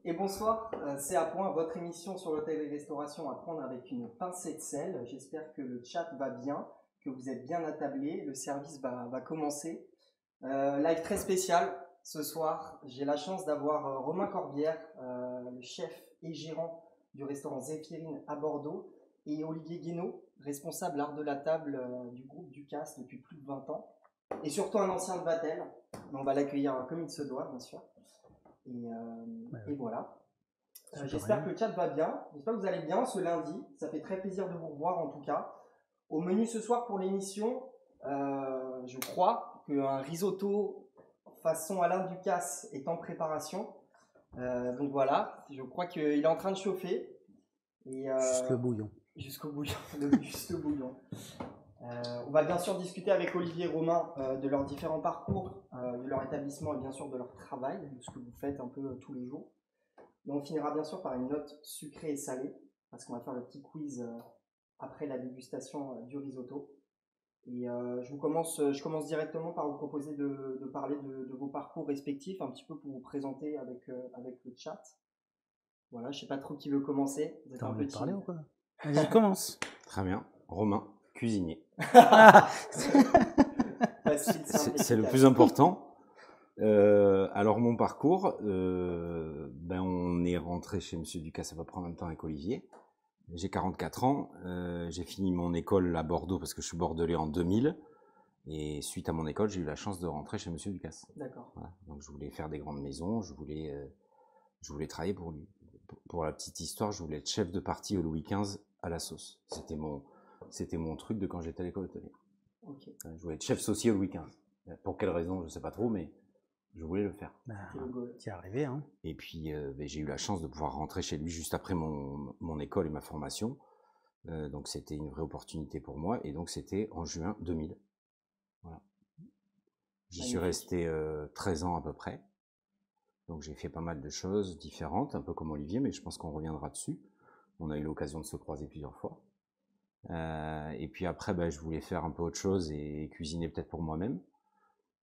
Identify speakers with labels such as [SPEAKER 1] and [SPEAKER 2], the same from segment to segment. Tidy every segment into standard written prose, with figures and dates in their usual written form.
[SPEAKER 1] Et bonsoir, c'est à point, votre émission sur l'hôtellerie-restauration à prendre avec une pincée de sel. J'espère que le chat va bien, que vous êtes bien attablés. Le service va commencer. Live très spécial ce soir. J'ai la chance d'avoir Romain Corbière, le chef et gérant du restaurant Zéphirine à Bordeaux, et Olivier Guénaud, responsable art de la table du groupe Ducasse depuis plus de 20 ans, et surtout un ancien de Vatel. On va l'accueillir comme il se doit, bien sûr. Et voilà. J'espère que le chat va bien. J'espère que vous allez bien ce lundi. Ça fait très plaisir de vous revoir en tout cas. Au menu ce soir pour l'émission, je crois qu'un risotto façon Alain Ducasse est en préparation. Donc voilà, je crois qu'il est en train de chauffer.
[SPEAKER 2] Jusqu'au bouillon.
[SPEAKER 1] Jusqu'au bouillon. Juste bouillon. On va bien sûr discuter avec Olivier et Romain de leurs différents parcours, de leur établissement et bien sûr de leur travail, de ce que vous faites un peu tous les jours. Et on finira bien sûr par une note sucrée et salée, parce qu'on va faire le petit quiz après la dégustation du risotto. Et je commence directement par vous proposer de parler de vos parcours respectifs, un petit peu pour vous présenter avec le chat. Voilà, je sais pas trop qui veut commencer. Vous êtes
[SPEAKER 2] T'as
[SPEAKER 1] un
[SPEAKER 2] envie
[SPEAKER 1] peu
[SPEAKER 2] de parler ou
[SPEAKER 1] timide.
[SPEAKER 2] quoi? Vas-y, commence.
[SPEAKER 3] Très bien. Romain, cuisinier.
[SPEAKER 1] Facile, simple,
[SPEAKER 3] C'est le
[SPEAKER 1] efficace.
[SPEAKER 3] plus important. Alors mon parcours, on est rentré chez Monsieur Ducasse à peu près en même temps avec Olivier. J'ai 44 ans. J'ai fini mon école à Bordeaux parce que je suis bordelais en 2000. Et suite à mon école, j'ai eu la chance de rentrer chez Monsieur Ducasse.
[SPEAKER 1] D'accord.
[SPEAKER 3] Voilà. Donc je voulais faire des grandes maisons. Je voulais travailler pour lui. Pour la petite histoire, je voulais être chef de partie au Louis XV à la sauce. C'était mon truc de quand j'étais à l'école hôtelière.
[SPEAKER 1] Ok.
[SPEAKER 3] Je voulais être chef saucier au Louis XV. Pour quelle raison, je ne sais pas trop, mais je voulais le faire.
[SPEAKER 2] T'y es arrivé, hein.
[SPEAKER 3] Et puis, j'ai eu la chance de pouvoir rentrer chez lui juste après mon école et ma formation. Donc, c'était une vraie opportunité pour moi. Et donc, c'était en juin 2000. Voilà. J'y suis resté 13 ans à peu près. Donc, j'ai fait pas mal de choses différentes, un peu comme Olivier, mais je pense qu'on reviendra dessus. On a eu l'occasion de se croiser plusieurs fois. Et puis après, je voulais faire un peu autre chose et cuisiner peut-être pour moi-même.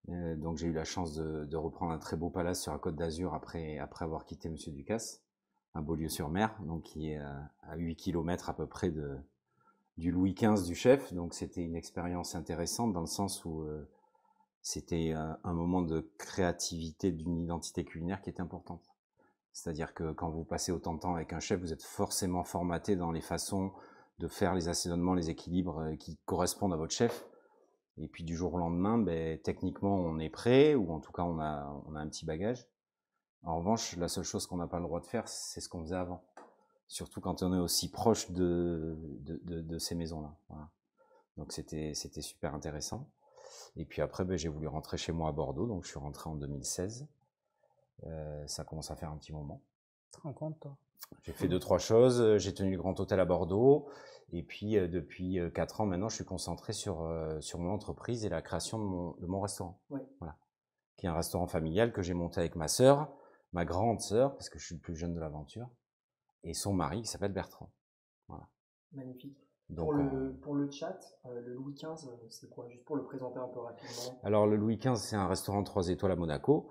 [SPEAKER 3] Donc j'ai eu la chance de reprendre un très beau palace sur la Côte d'Azur après avoir quitté Monsieur Ducasse, un Beaulieu-sur-Mer, donc qui est à 8 km à peu près du Louis XV du chef. Donc c'était une expérience intéressante dans le sens où c'était un moment de créativité d'une identité culinaire qui était importante. C'est-à-dire que quand vous passez autant de temps avec un chef, vous êtes forcément formaté dans les façons de faire les assaisonnements, les équilibres qui correspondent à votre chef. Et puis du jour au lendemain, techniquement, on est prêt, ou en tout cas, on a un petit bagage. En revanche, la seule chose qu'on n'a pas le droit de faire, c'est ce qu'on faisait avant. Surtout quand on est aussi proche de ces maisons-là. Voilà. Donc c'était super intéressant. Et puis après, j'ai voulu rentrer chez moi à Bordeaux, donc je suis rentré en 2016. Ça commence à faire un petit moment.
[SPEAKER 2] Tu te rends compte, toi?
[SPEAKER 3] J'ai fait 2-3 choses. J'ai tenu le Grand Hôtel à Bordeaux. Et puis, depuis 4 ans maintenant, je suis concentré sur mon entreprise et la création de mon restaurant.
[SPEAKER 1] Oui.
[SPEAKER 3] Voilà. Qui est un restaurant familial que j'ai monté avec ma sœur, ma grande sœur, parce que je suis le plus jeune de l'aventure, et son mari qui s'appelle Bertrand. Voilà.
[SPEAKER 1] Magnifique.
[SPEAKER 3] Donc,
[SPEAKER 1] pour le chat, le Louis XV, c'est quoi? Juste pour le présenter un peu rapidement.
[SPEAKER 3] Alors, le Louis XV, c'est un restaurant 3 étoiles à Monaco,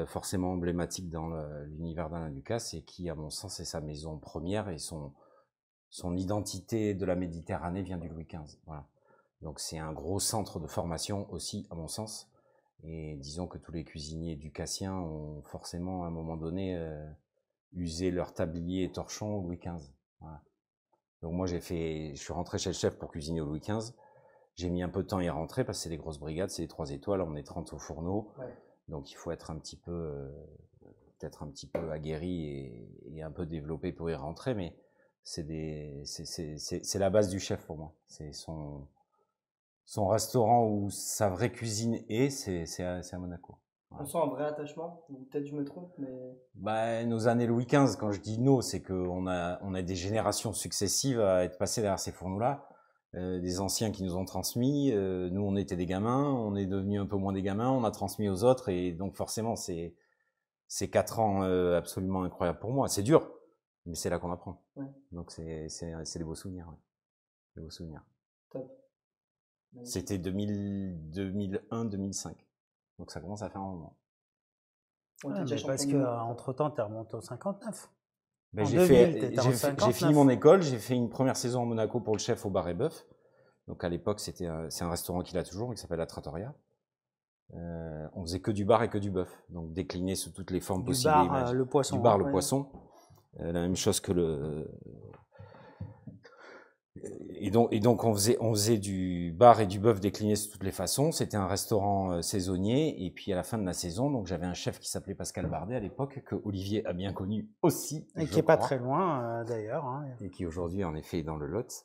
[SPEAKER 3] forcément emblématique dans l'univers d'Alain Ducasse, et qui, à mon sens, est sa maison première, et son identité de la Méditerranée vient du Louis XV. Voilà. Donc, c'est un gros centre de formation aussi, à mon sens. Et disons que tous les cuisiniers ducassiens ont forcément, à un moment donné, usé leur tablier et torchon au Louis XV. Voilà. Donc moi, je suis rentré chez le chef pour cuisiner au Louis XV. J'ai mis un peu de temps à y rentrer parce que c'est des grosses brigades, c'est des 3 étoiles, on est 30 au fourneau. Ouais. Donc il faut être peut-être un petit peu aguerri et un peu développé pour y rentrer, mais c'est la base du chef pour moi. C'est son restaurant où sa vraie cuisine c'est à Monaco.
[SPEAKER 1] Voilà. On sent un vrai attachement, ou peut-être je me trompe, mais...
[SPEAKER 3] Nos années Louis XV, quand je dis nos, c'est qu'on a des générations successives à être passées derrière ces fourneaux-là, des anciens qui nous ont transmis, nous on était des gamins, on est devenus un peu moins des gamins, on a transmis aux autres, et donc forcément c'est 4 ans absolument incroyables pour moi. C'est dur, mais c'est là qu'on apprend. Ouais. Donc c'est des beaux souvenirs. Ouais. Des beaux souvenirs.
[SPEAKER 1] Top.
[SPEAKER 3] C'était 2001-2005. Donc ça commence à faire un moment.
[SPEAKER 2] Parce qu'entre-temps, tu es remonté au 59.
[SPEAKER 3] Ben, j'ai fini mon école, j'ai fait une première saison à Monaco pour le chef au Bar et Bœuf. Donc à l'époque, c'est un restaurant qu'il a toujours, qui s'appelle la Trattoria. On faisait que du bar et que du bœuf, donc décliné sous toutes les formes possibles.
[SPEAKER 2] Du bar, le poisson.
[SPEAKER 3] Du bar, le poisson. La même chose que le... Et donc on faisait du bar et du bœuf décliné sous toutes les façons. C'était un restaurant saisonnier. Et puis à la fin de la saison, donc j'avais un chef qui s'appelait Pascal Bardet à l'époque, que Olivier a bien connu aussi.
[SPEAKER 2] Et qui n'est pas très loin d'ailleurs. Hein.
[SPEAKER 3] Et qui aujourd'hui en effet est dans le Lot.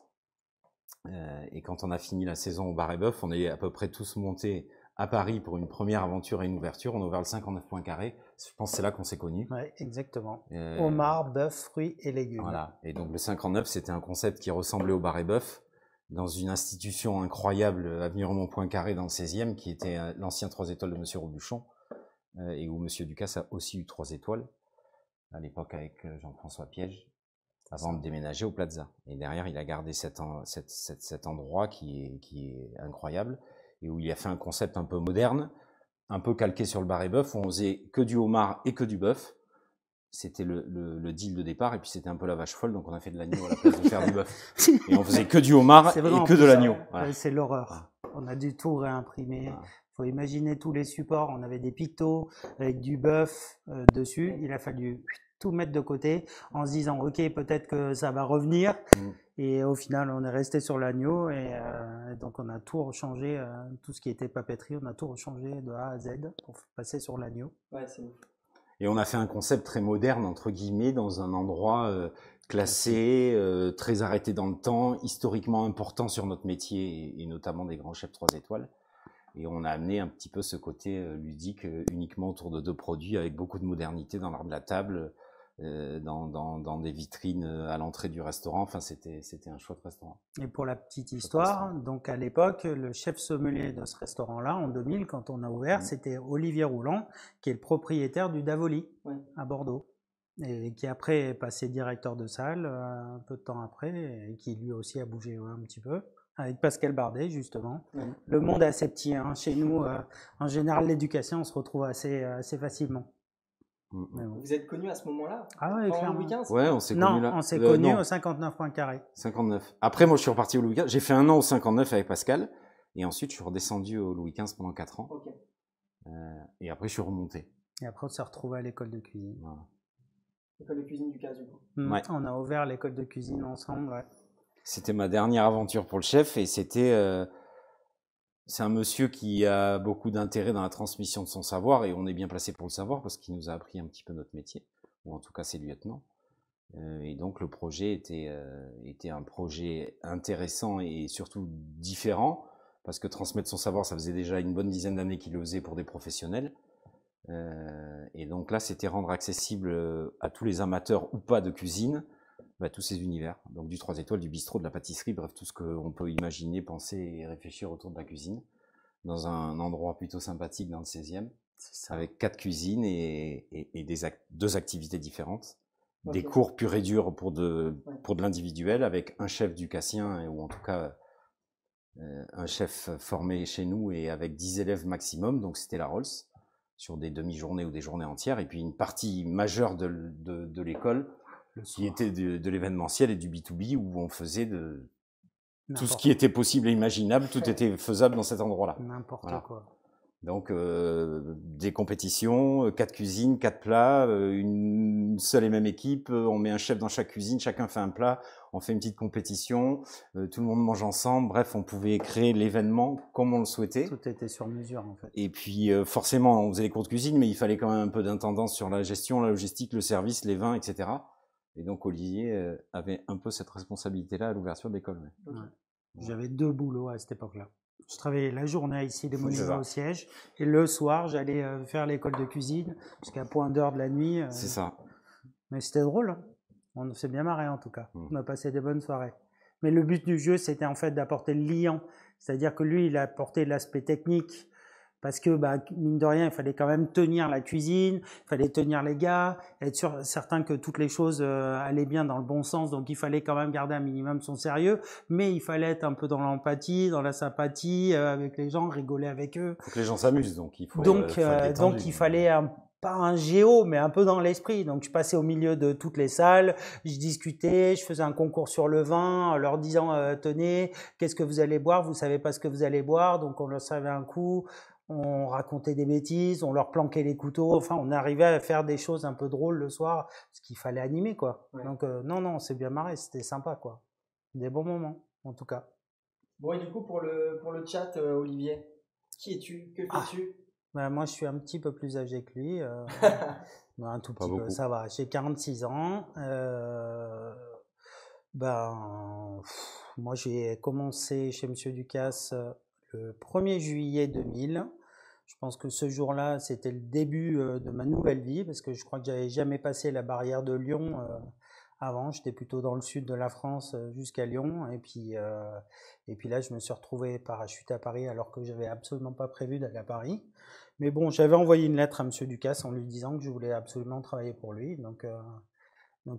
[SPEAKER 3] Et quand on a fini la saison au bar et bœuf, on est à peu près tous montés à Paris pour une première aventure et une ouverture. On a ouvert le 59 points carrés. Je pense que c'est là qu'on s'est connus.
[SPEAKER 2] Oui, exactement. Homard, bœuf, fruits et légumes.
[SPEAKER 3] Voilà. Et donc le 59, c'était un concept qui ressemblait au bar et bœuf, dans une institution incroyable, avenue Raymond Poincaré dans le 16e, qui était l'ancien 3 étoiles de Monsieur Robuchon, et où Monsieur Ducasse a aussi eu 3 étoiles, à l'époque avec Jean-François Piège, avant de déménager au Plaza. Et derrière, il a gardé cet endroit qui est incroyable, et où il a fait un concept un peu moderne, un peu calqué sur le bar et bœuf, où on faisait que du homard et que du bœuf. C'était le deal de départ, et puis c'était un peu la vache folle, donc on a fait de l'agneau à la place de faire du bœuf. Et on faisait que du homard et que de l'agneau.
[SPEAKER 2] Voilà. C'est l'horreur. On a dû tout réimprimer. Il faut imaginer tous les supports. On avait des pictos avec du bœuf dessus. Il a fallu tout mettre de côté en se disant ok, peut-être que ça va revenir. Et au final, on est resté sur l'agneau, et donc on a tout rechangé, tout ce qui était papeterie, on a tout rechangé de A à Z pour passer sur l'agneau.
[SPEAKER 1] Ouais, c'est ouf.
[SPEAKER 3] Et on a fait un concept très moderne, entre guillemets, dans un endroit classé, très arrêté dans le temps, historiquement important sur notre métier, et notamment des grands chefs 3 étoiles. Et on a amené un petit peu ce côté ludique uniquement autour de 2 produits, avec beaucoup de modernité dans l'art de la table, dans des vitrines à l'entrée du restaurant. Enfin, c'était un chouette restaurant.
[SPEAKER 2] Et pour la petite histoire, donc à l'époque, le chef sommelier de ce restaurant-là, en 2000, quand on a ouvert, c'était Olivier Rouland, qui est le propriétaire du Davoli, à Bordeaux, et qui après est passé directeur de salle un peu de temps après, et qui lui aussi a bougé un petit peu, avec Pascal Bardet, justement. Le monde est assez petit, hein. Chez nous, en général, l'éducation, on se retrouve assez facilement.
[SPEAKER 1] Vous êtes connus à ce moment-là?
[SPEAKER 2] Ah ouais, clairement.
[SPEAKER 1] Louis XV?
[SPEAKER 3] Ouais, on s'est connus là.
[SPEAKER 2] On s'est connus au 59 points carrés.
[SPEAKER 3] 59. Après, moi, je suis reparti au Louis XV. J'ai fait un an au 59 avec Pascal. Et ensuite, je suis redescendu au Louis XV pendant 4 ans.
[SPEAKER 1] Okay.
[SPEAKER 3] Et après, je suis remonté.
[SPEAKER 2] Et après, on s'est retrouvé à l'école de cuisine.
[SPEAKER 1] Voilà. L'école de cuisine du CAS, du coup.
[SPEAKER 3] Ouais.
[SPEAKER 2] On a ouvert l'école de cuisine ensemble, ouais.
[SPEAKER 3] C'était ma dernière aventure pour le chef, et c'est un monsieur qui a beaucoup d'intérêt dans la transmission de son savoir, et on est bien placé pour le savoir parce qu'il nous a appris un petit peu notre métier, ou en tout cas ses lieutenants. Et donc le projet était un projet intéressant et surtout différent, parce que transmettre son savoir, ça faisait déjà une bonne dizaine d'années qu'il le faisait pour des professionnels. Et donc là, c'était rendre accessible à tous les amateurs ou pas de cuisine, tous ces univers, donc du 3 étoiles, du bistrot, de la pâtisserie, bref, tout ce qu'on peut imaginer, penser et réfléchir autour de la cuisine, dans un endroit plutôt sympathique dans le 16e, avec 4 cuisines et 2 activités différentes, des cours purs et durs pour de l'individuel, avec un chef ducassien, ou en tout cas un chef formé chez nous, et avec 10 élèves maximum, donc c'était la Rolls, sur des demi-journées ou des journées entières, et puis une partie majeure de l'école, qui était de l'événementiel et du B2B, où on faisait tout ce qui était possible et imaginable, tout était faisable dans cet endroit-là.
[SPEAKER 2] N'importe quoi.
[SPEAKER 3] Donc, des compétitions, 4 cuisines, 4 plats, une seule et même équipe, on met un chef dans chaque cuisine, chacun fait un plat, on fait une petite compétition, tout le monde mange ensemble, bref, on pouvait créer l'événement comme on le souhaitait.
[SPEAKER 2] Tout était sur mesure, en fait.
[SPEAKER 3] Et puis, forcément, on faisait les cours de cuisine, mais il fallait quand même un peu d'intendance sur la gestion, la logistique, le service, les vins, etc. Et donc Olivier avait un peu cette responsabilité-là à l'ouverture de l'école.
[SPEAKER 2] Ouais. J'avais 2 boulots à cette époque-là. Je travaillais la journée ici des Monuments au siège, et le soir j'allais faire l'école de cuisine jusqu'à point d'heure de la nuit.
[SPEAKER 3] C'est ça.
[SPEAKER 2] Mais c'était drôle, hein. On s'est bien marré en tout cas. On a passé des bonnes soirées. Mais le but du jeu, c'était en fait d'apporter le liant, c'est-à-dire que lui, il a apporté l'aspect technique. Parce que, mine de rien, il fallait quand même tenir la cuisine, il fallait tenir les gars, être certain que toutes les choses allaient bien dans le bon sens. Donc, il fallait quand même garder un minimum son sérieux, mais il fallait être un peu dans l'empathie, dans la sympathie avec les gens, rigoler avec eux.
[SPEAKER 3] Il faut que les gens s'amusent, donc il faut.
[SPEAKER 2] Donc il fallait pas un géo, mais un peu dans l'esprit. Donc, je passais au milieu de toutes les salles, je discutais, je faisais un concours sur le vin, en leur disant tenez, qu'est-ce que vous allez boire? Vous savez pas ce que vous allez boire, donc on leur servait un coup. On racontait des bêtises, on leur planquait les couteaux. Enfin, on arrivait à faire des choses un peu drôles le soir, parce qu'il fallait animer, quoi. Ouais. Donc, non, c'est bien marré, c'était sympa, quoi. Des bons moments, en tout cas.
[SPEAKER 1] Bon, et du coup, pour le chat, Olivier, qui es-tu? Que fais-tu?
[SPEAKER 2] Ben, moi, je suis un petit peu plus âgé que lui. Un tout petit peu, ça va. J'ai 46 ans. Moi, j'ai commencé chez Monsieur Ducasse le 1er juillet 2000. Je pense que ce jour-là, c'était le début de ma nouvelle vie, parce que je crois que j'avais jamais passé la barrière de Lyon avant. J'étais plutôt dans le sud de la France jusqu'à Lyon, et puis là, je me suis retrouvé parachuté à Paris alors que j'avais absolument pas prévu d'aller à Paris. Mais bon, j'avais envoyé une lettre à Monsieur Ducasse en lui disant que je voulais absolument travailler pour lui. Donc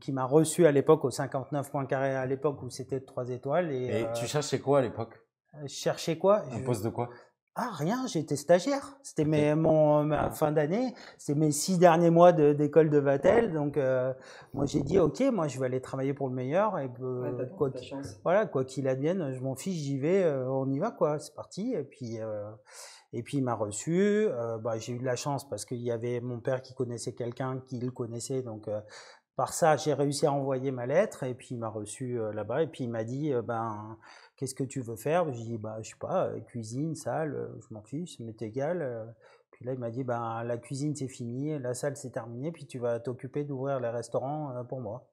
[SPEAKER 2] il m'a reçu à l'époque au 59 points carrés, à l'époque où c'était 3 étoiles.
[SPEAKER 3] Et tu cherchais quoi à l'époque?
[SPEAKER 2] Je cherchais quoi?
[SPEAKER 3] Un poste de quoi?
[SPEAKER 2] Ah, rien, j'étais stagiaire. C'était ma fin d'année, c'était mes 6 derniers mois d'école de Vatel. Donc moi j'ai dit ok, moi je vais aller travailler pour le meilleur. Et quoi qu'il advienne, je m'en fiche, j'y vais, on y va quoi, c'est parti. Et puis il m'a reçu. J'ai eu de la chance parce qu'il y avait mon père qui connaissait quelqu'un qui le connaissait, donc par ça, j'ai réussi à envoyer ma lettre et puis il m'a reçu là-bas et puis il m'a dit qu'est-ce que tu veux faire? J'ai dit je sais pas, cuisine, salle, je m'en fiche, ça m'est égal. Puis là il m'a dit la cuisine c'est fini, la salle c'est terminé, puis tu vas t'occuper d'ouvrir les restaurants pour moi.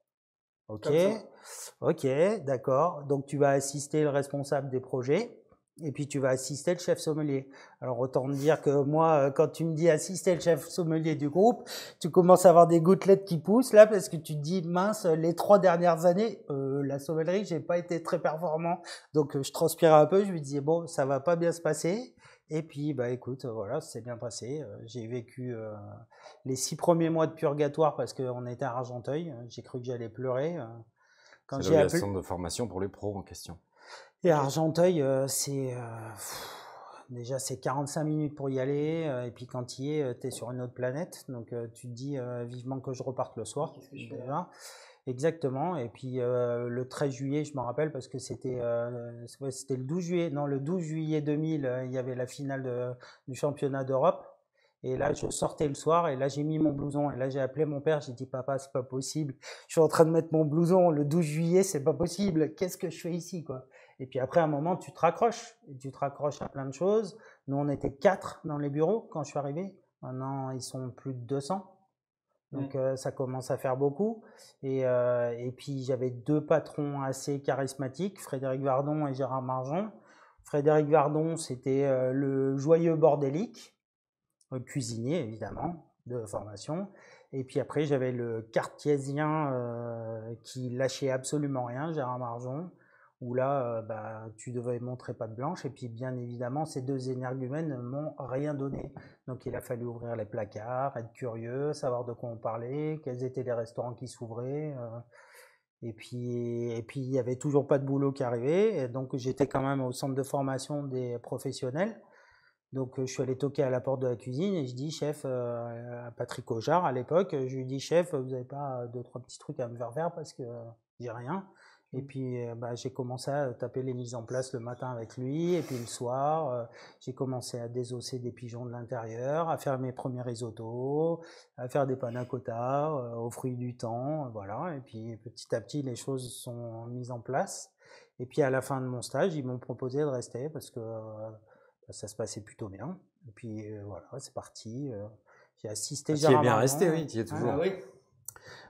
[SPEAKER 2] Ok, d'accord. Donc tu vas assister le responsable des projets. Et puis tu vas assister le chef sommelier. Alors autant te dire que moi, quand tu me dis assister le chef sommelier du groupe, tu commences à avoir des gouttelettes qui poussent là parce que tu te dis mince, les 3 dernières années, la sommellerie, j'ai pas été très performant, donc je transpirais un peu. Je me disais bon, ça va pas bien se passer. Et puis écoute, voilà, c'est bien passé. J'ai vécu les 6 premiers mois de purgatoire parce qu'on était à Argenteuil. J'ai cru que j'allais pleurer.
[SPEAKER 3] C'est l'obligation de formation pour les pros en question.
[SPEAKER 2] Et à Argenteuil, déjà c'est 45 minutes pour y aller, et puis quand tu y es, tu es sur une autre planète, donc tu te dis vivement que je reparte le soir. Déjà. Exactement, et puis le 13 juillet, je me rappelle parce que c'était le 12 juillet, non le 12 juillet 2000, il y avait la finale du championnat d'Europe. Et là, je sortais le soir et là, j'ai mis mon blouson. Et là, j'ai appelé mon père. J'ai dit, papa, c'est pas possible. Je suis en train de mettre mon blouson le 12 juillet, c'est pas possible. Qu'est-ce que je fais ici, quoi? Et puis après, à un moment, tu te raccroches. Et tu te raccroches à plein de choses. Nous, on était 4 dans les bureaux quand je suis arrivé. Maintenant, ils sont plus de 200. Donc, ça commence à faire beaucoup. Et puis, j'avais 2 patrons assez charismatiques, Frédéric Vardon et Gérard Marjon. Frédéric Vardon, c'était le joyeux bordélique. Cuisinier évidemment de formation, et puis après j'avais le cartésien qui lâchait absolument rien, Gérard Marjon, où là tu devais montrer patte blanche, et puis bien évidemment ces 2 énergumènes ne m'ont rien donné, donc il a fallu ouvrir les placards, être curieux, savoir de quoi on parlait, quels étaient les restaurants qui s'ouvraient, et puis il y avait toujours pas de boulot qui arrivait, et donc j'étais quand même au centre de formation des professionnels. Donc je suis allé toquer à la porte de la cuisine et je dis chef, à Patrick Ojard à l'époque, je lui dis chef, vous n'avez pas 2-3 petits trucs à me faire faire parce que j'ai rien. Et puis j'ai commencé à taper les mises en place le matin avec lui, et puis le soir j'ai commencé à désosser des pigeons de l'intérieur, à faire mes premiers risottos, à faire des panna cotta aux fruits du temps, voilà. Et puis petit à petit les choses sont mises en place. Et puis à la fin de mon stage, ils m'ont proposé de rester parce que ça se passait plutôt bien. Et puis voilà, c'est parti. J'ai assisté
[SPEAKER 3] Gérard Marjon. Tu es bien resté, oui, tu y es toujours.
[SPEAKER 1] Ah, oui.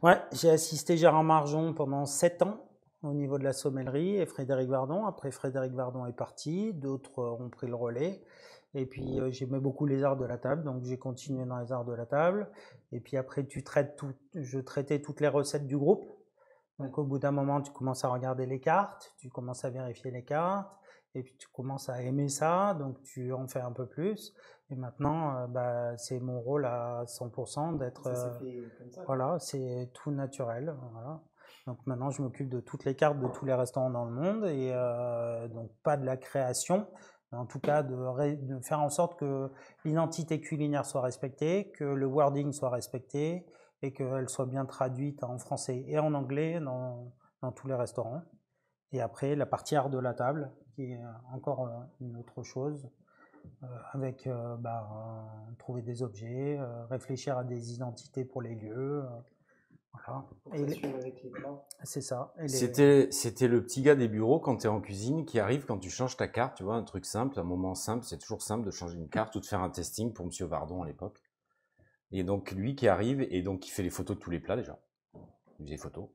[SPEAKER 2] Ouais, j'ai assisté Gérard Marjon pendant 7 ans au niveau de la sommellerie et Frédéric Vardon. Après, Frédéric Vardon est parti, d'autres ont pris le relais. Et puis j'aimais beaucoup les arts de la table, donc j'ai continué dans les arts de la table. Et puis après, je traitais toutes les recettes du groupe. Donc au bout d'un moment, tu commences à regarder les cartes, tu commences à vérifier les cartes. Et puis tu commences à aimer ça, donc tu en fais un peu plus. Et maintenant, c'est mon rôle à 100% d'être.
[SPEAKER 1] Ça s'est fait comme ça.
[SPEAKER 2] Voilà, c'est tout naturel. Voilà. Donc maintenant, je m'occupe de toutes les cartes de tous les restaurants dans le monde, et donc pas de la création. En tout cas, de faire en sorte que l'identité culinaire soit respectée, que le wording soit respecté et qu'elle soit bien traduite en français et en anglais dans tous les restaurants. Et après, la partie art de la table, qui est encore une autre chose, avec trouver des objets, réfléchir à des identités pour les lieux. Voilà. C'est ça.
[SPEAKER 3] C'était le petit gars des bureaux quand tu es en cuisine qui arrive quand tu changes ta carte, tu vois, un truc simple, un moment simple, c'est toujours simple de changer une carte ou de faire un testing pour Monsieur Vardon à l'époque. Et donc lui qui arrive et donc qui fait les photos de tous les plats déjà. Il faisait les photos.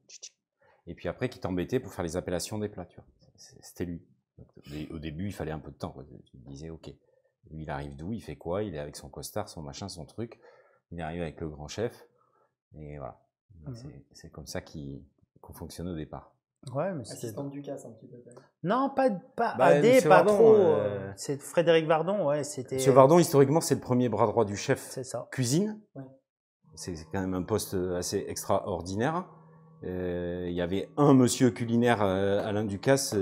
[SPEAKER 3] Et puis après qui t'embêtait pour faire les appellations des plats, tu vois. C'était lui. Donc, au début, il fallait un peu de temps, quoi. Tu te disais, ok, lui il arrive d'où, il fait quoi, il est avec son costard, son machin, son truc. Il arrive avec le grand chef. Et voilà. C'est comme ça qu'on fonctionne au départ.
[SPEAKER 1] Ouais, mais assistante du casse un petit peu.
[SPEAKER 2] Non, pas AD, pas Vardon, trop. C'est Frédéric Vardon, ouais.
[SPEAKER 3] Monsieur Vardon, historiquement, c'est le premier bras droit du chef.
[SPEAKER 2] C'est ça.
[SPEAKER 3] Cuisine. Ouais. C'est quand même un poste assez extraordinaire. Il y avait un monsieur culinaire, Alain Ducasse,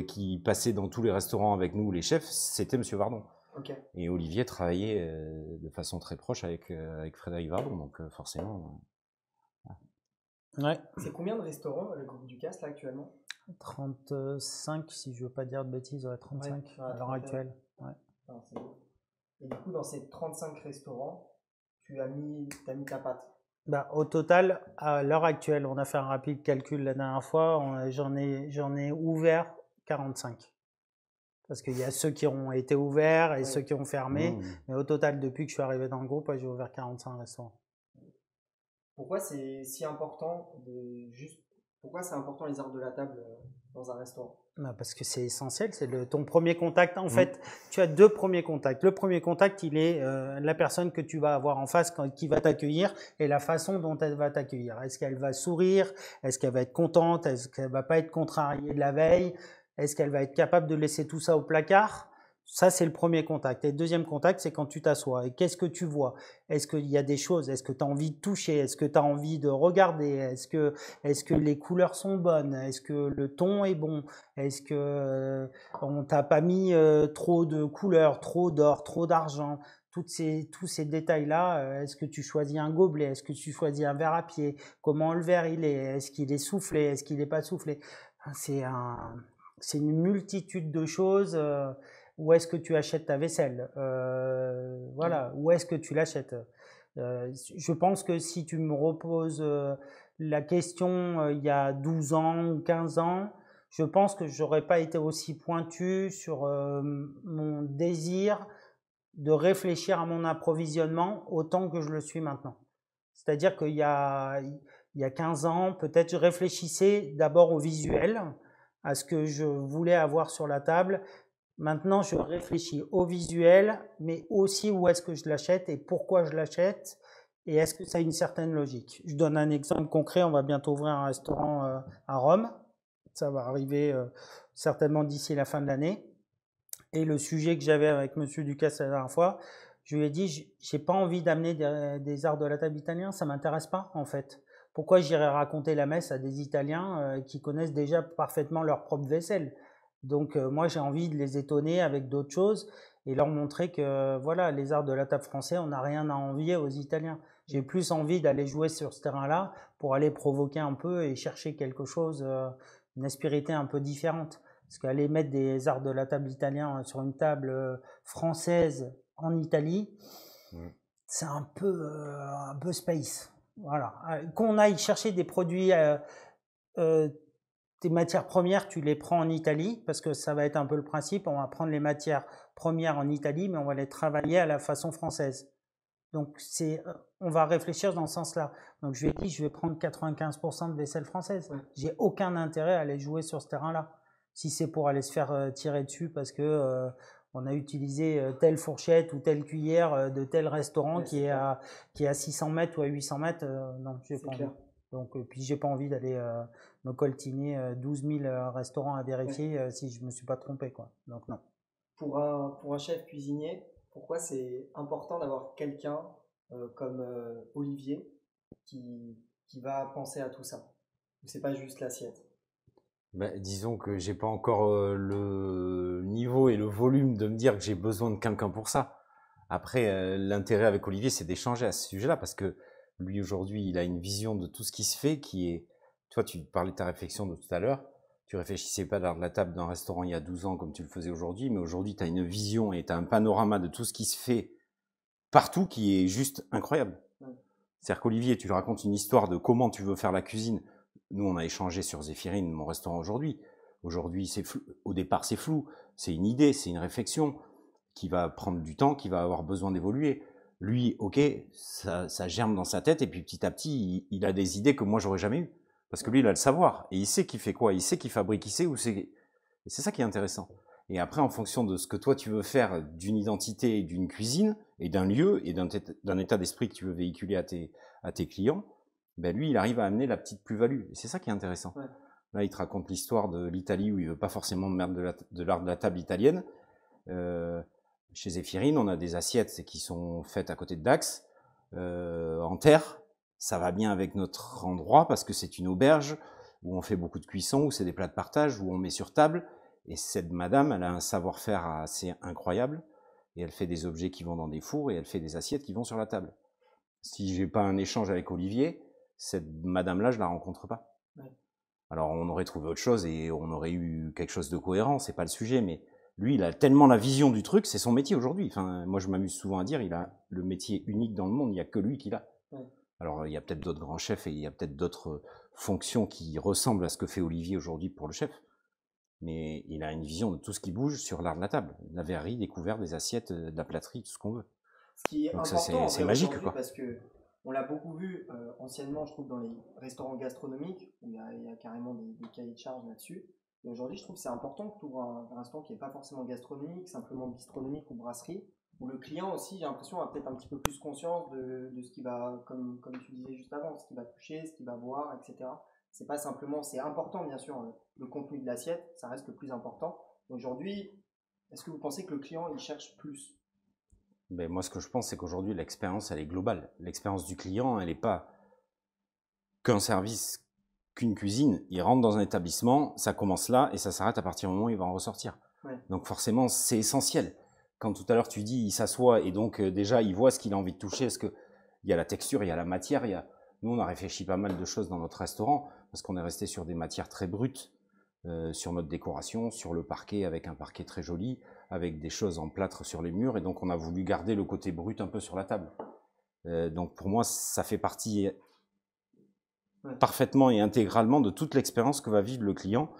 [SPEAKER 3] qui passait dans tous les restaurants avec nous, les chefs. C'était Monsieur Vardon. Okay. Et Olivier travaillait de façon très proche avec Frédéric Vardon, donc forcément.
[SPEAKER 2] Ouais.
[SPEAKER 1] C'est combien de restaurants le groupe Ducasse là actuellement?
[SPEAKER 2] 35, si je veux pas dire de bêtises, 35 à l'heure actuelle. Ouais.
[SPEAKER 1] Ah, c'est bon. Et du coup, dans ces 35 restaurants, tu as mis ta patte?
[SPEAKER 2] Au total, à l'heure actuelle, on a fait un rapide calcul la dernière fois, j'en ai ouvert 45. Parce qu'il y a ceux qui ont été ouverts et ceux qui ont fermé. Mais au total, depuis que je suis arrivé dans le groupe, j'ai ouvert 45 restaurants.
[SPEAKER 1] Pourquoi c'est si important pourquoi c'est important les arts de la table dans un restaurant?
[SPEAKER 2] Parce que c'est essentiel, c'est ton premier contact. En fait, tu as deux premiers contacts. Le premier contact, il est la personne que tu vas avoir en face qui va t'accueillir et la façon dont elle va t'accueillir. Est-ce qu'elle va sourire? Est-ce qu'elle va être contente? Est-ce qu'elle va pas être contrariée de la veille? Est-ce qu'elle va être capable de laisser tout ça au placard? Ça, c'est le premier contact. Et le deuxième contact, c'est quand tu t'assois. Et qu'est-ce que tu vois? Est-ce qu'il y a des choses? Est-ce que tu as envie de toucher? Est-ce que tu as envie de regarder? Est-ce que les couleurs sont bonnes? Est-ce que le ton est bon? Est-ce que on t'a pas mis trop de couleurs, trop d'or, trop d'argent? Tous ces détails-là, est-ce que tu choisis un gobelet? Est-ce que tu choisis un verre à pied? Comment le verre il est? Est-ce qu'il est soufflé? Est-ce qu'il n'est pas soufflé? C'est une multitude de choses. Où est-ce que tu achètes ta vaisselle? Voilà, où est-ce que tu l'achètes? Je pense que si tu me reposes la question il y a 12 ans ou 15 ans, je pense que j'aurais pas été aussi pointu sur mon désir de réfléchir à mon approvisionnement autant que je le suis maintenant. C'est-à-dire qu'il y a 15 ans, peut-être je réfléchissais d'abord au visuel, à ce que je voulais avoir sur la table. Maintenant, je réfléchis au visuel, mais aussi où est-ce que je l'achète et pourquoi je l'achète et est-ce que ça a une certaine logique. Je donne un exemple concret, on va bientôt ouvrir un restaurant à Rome. Ça va arriver certainement d'ici la fin de l'année. Et le sujet que j'avais avec Monsieur Ducasse la dernière fois, je lui ai dit, j'ai pas envie d'amener des arts de la table italiens, ça m'intéresse pas en fait. Pourquoi j'irais raconter la messe à des Italiens qui connaissent déjà parfaitement leur propre vaisselle? Donc moi j'ai envie de les étonner avec d'autres choses et leur montrer que voilà, les arts de la table français, on n'a rien à envier aux Italiens. J'ai plus envie d'aller jouer sur ce terrain-là pour aller provoquer un peu et chercher quelque chose, une aspérité un peu différente. Parce qu'aller mettre des arts de la table italiens sur une table française en Italie, c'est un peu space. Voilà. Qu'on aille chercher des produits tes matières premières, tu les prends en Italie, parce que ça va être un peu le principe, on va prendre les matières premières en Italie, mais on va les travailler à la façon française. Donc, on va réfléchir dans ce sens-là. Donc, je lui ai dit, je vais prendre 95% de vaisselle française. J'ai aucun intérêt à aller jouer sur ce terrain-là. Si c'est pour aller se faire tirer dessus parce que on a utilisé telle fourchette ou telle cuillère de tel restaurant qui est à 600 mètres ou à 800 mètres, non, j'ai pas envie. Donc, puis j'ai pas envie d'aller me coltiner 12 000 restaurants à vérifier si je me suis pas trompé, quoi. Donc non.
[SPEAKER 1] Pour un chef cuisinier, pourquoi c'est important d'avoir quelqu'un comme Olivier qui va penser à tout ça? C'est pas juste l'assiette.
[SPEAKER 3] Disons que j'ai pas encore le niveau et le volume de me dire que j'ai besoin de quelqu'un pour ça. Après, l'intérêt avec Olivier, c'est d'échanger à ce sujet-là, parce que lui, aujourd'hui, il a une vision de tout ce qui se fait qui est... Toi, tu parlais de ta réflexion de tout à l'heure. Tu réfléchissais pas dans la table d'un restaurant il y a 12 ans comme tu le faisais aujourd'hui, mais aujourd'hui, tu as une vision et tu as un panorama de tout ce qui se fait partout qui est juste incroyable. C'est-à-dire qu'Olivier, tu lui racontes une histoire de comment tu veux faire la cuisine. Nous, on a échangé sur Zéphirine, mon restaurant aujourd'hui. Aujourd'hui, c'est flou. Au départ, c'est flou. C'est une idée, c'est une réflexion qui va prendre du temps, qui va avoir besoin d'évoluer. Lui, ok, ça germe dans sa tête, et puis petit à petit, il a des idées que moi, j'aurais jamais eues. Parce que lui, il a le savoir, et il sait qu'il fait quoi, il sait qu'il fabrique, il sait où c'est. Et c'est ça qui est intéressant. Et après, en fonction de ce que toi, tu veux faire d'une identité, d'une cuisine, et d'un lieu, et d'un état d'esprit que tu veux véhiculer à tes clients, ben lui, il arrive à amener la petite plus-value. Et c'est ça qui est intéressant. Ouais. Là, il te raconte l'histoire de l'Italie, où il veut pas forcément de l'art de la table italienne. Chez Zéphirine, on a des assiettes qui sont faites à côté de Dax, en terre. Ça va bien avec notre endroit, parce que c'est une auberge, où on fait beaucoup de cuisson, où c'est des plats de partage, où on met sur table. Et cette madame, elle a un savoir-faire assez incroyable, et elle fait des objets qui vont dans des fours, et elle fait des assiettes qui vont sur la table. Si j'ai pas un échange avec Olivier, cette madame-là, je la rencontre pas. Ouais. Alors, on aurait trouvé autre chose, et on aurait eu quelque chose de cohérent, c'est pas le sujet, mais lui, il a tellement la vision du truc, c'est son métier aujourd'hui. Enfin, moi, je m'amuse souvent à dire, il a le métier unique dans le monde, il n'y a que lui qui l'a. Ouais. Alors, il y a peut-être d'autres grands chefs, et il y a peut-être d'autres fonctions qui ressemblent à ce que fait Olivier aujourd'hui pour le chef. Mais il a une vision de tout ce qui bouge sur l'art de la table. La verrerie, des couverts, des assiettes, de la plâterie, tout ce qu'on veut.
[SPEAKER 1] Ce qui est
[SPEAKER 3] donc
[SPEAKER 1] important,
[SPEAKER 3] c'est magique, quoi.
[SPEAKER 1] Parce que on l'a beaucoup vu anciennement, je trouve, dans les restaurants gastronomiques, où il y a carrément des cahiers de charges là-dessus. Et aujourd'hui, je trouve que c'est important que tu ouvres un restaurant qui n'est pas forcément gastronomique, simplement bistronomique ou brasserie, où le client aussi, j'ai l'impression, a peut-être un petit peu plus conscience de ce qui va, comme tu disais juste avant, ce qu'il va toucher, ce qu'il va boire, etc. C'est pas simplement, c'est important bien sûr, le contenu de l'assiette, ça reste le plus important. Aujourd'hui, est-ce que vous pensez que le client il cherche plus?
[SPEAKER 3] Ben moi, ce que je pense, c'est qu'aujourd'hui, l'expérience, elle est globale. L'expérience du client, elle n'est pas qu'un service, qu'une cuisine. Il rentre dans un établissement, ça commence là et ça s'arrête à partir du moment où il va en ressortir. Ouais. Donc forcément, c'est essentiel. Quand tout à l'heure tu dis, il s'assoit et donc déjà, il voit ce qu'il a envie de toucher. Est-ce qu'il y a la texture, il y a la matière, il y a... Nous, on a réfléchi pas mal de choses dans notre restaurant parce qu'on est resté sur des matières très brutes, sur notre décoration, sur le parquet avec un parquet très joli, avec des choses en plâtre sur les murs, et donc on a voulu garder le côté brut un peu sur la table. Donc pour moi, ça fait partie parfaitement et intégralement de toute l'expérience que va vivre le client,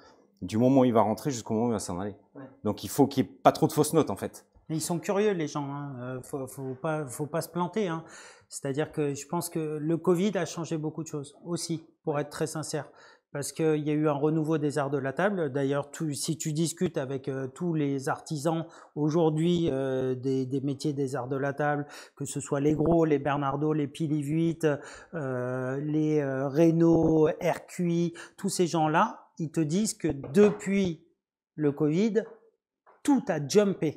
[SPEAKER 3] du moment où il va rentrer jusqu'au moment où il va s'en aller. Ouais. Donc il faut qu'il n'y ait pas trop de fausses notes en fait.
[SPEAKER 2] Mais ils sont curieux les gens, hein. Faut pas se planter, hein. C'est-à-dire que je pense que le Covid a changé beaucoup de choses aussi, pour être très sincère. Parce qu'il y a eu un renouveau des arts de la table. D'ailleurs, si tu discutes avec tous les artisans aujourd'hui des métiers des arts de la table, que ce soit les Gros, les Bernardo, les Pilivuit, les Reynaud, RQI, tous ces gens-là, ils te disent que depuis le Covid, tout a jumpé.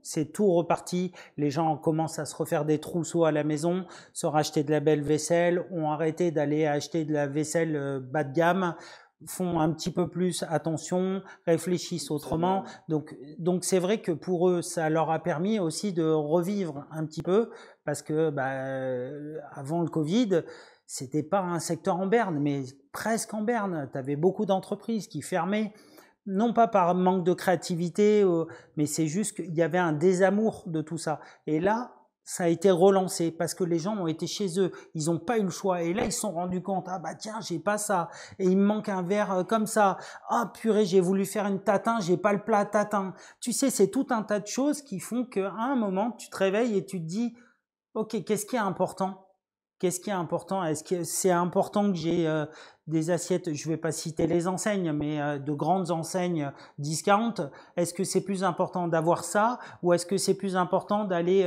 [SPEAKER 2] C'est tout reparti. Les gens commencent à se refaire des trousseaux à la maison, se racheter de la belle vaisselle, ont arrêté d'aller acheter de la vaisselle bas de gamme, font un petit peu plus attention, réfléchissent autrement. Donc c'est vrai que pour eux, ça leur a permis aussi de revivre un petit peu, parce que avant le Covid, c'était pas un secteur en berne, mais presque en berne. Tu avais beaucoup d'entreprises qui fermaient. Non pas par manque de créativité, mais c'est juste qu'il y avait un désamour de tout ça. Et là, ça a été relancé parce que les gens ont été chez eux, ils n'ont pas eu le choix. Et là, ils se sont rendus compte, ah bah tiens, j'ai pas ça. Et il me manque un verre comme ça. Ah purée, j'ai voulu faire une tatin, j'ai pas le plat tatin. Tu sais, c'est tout un tas de choses qui font qu'à un moment, tu te réveilles et tu te dis, ok, qu'est-ce qui est important ? Qu'est-ce qui est important? Est-ce que c'est important que j'ai des assiettes, je vais pas citer les enseignes, mais de grandes enseignes discount? Est-ce que c'est plus important d'avoir ça, ou est-ce que c'est plus important d'aller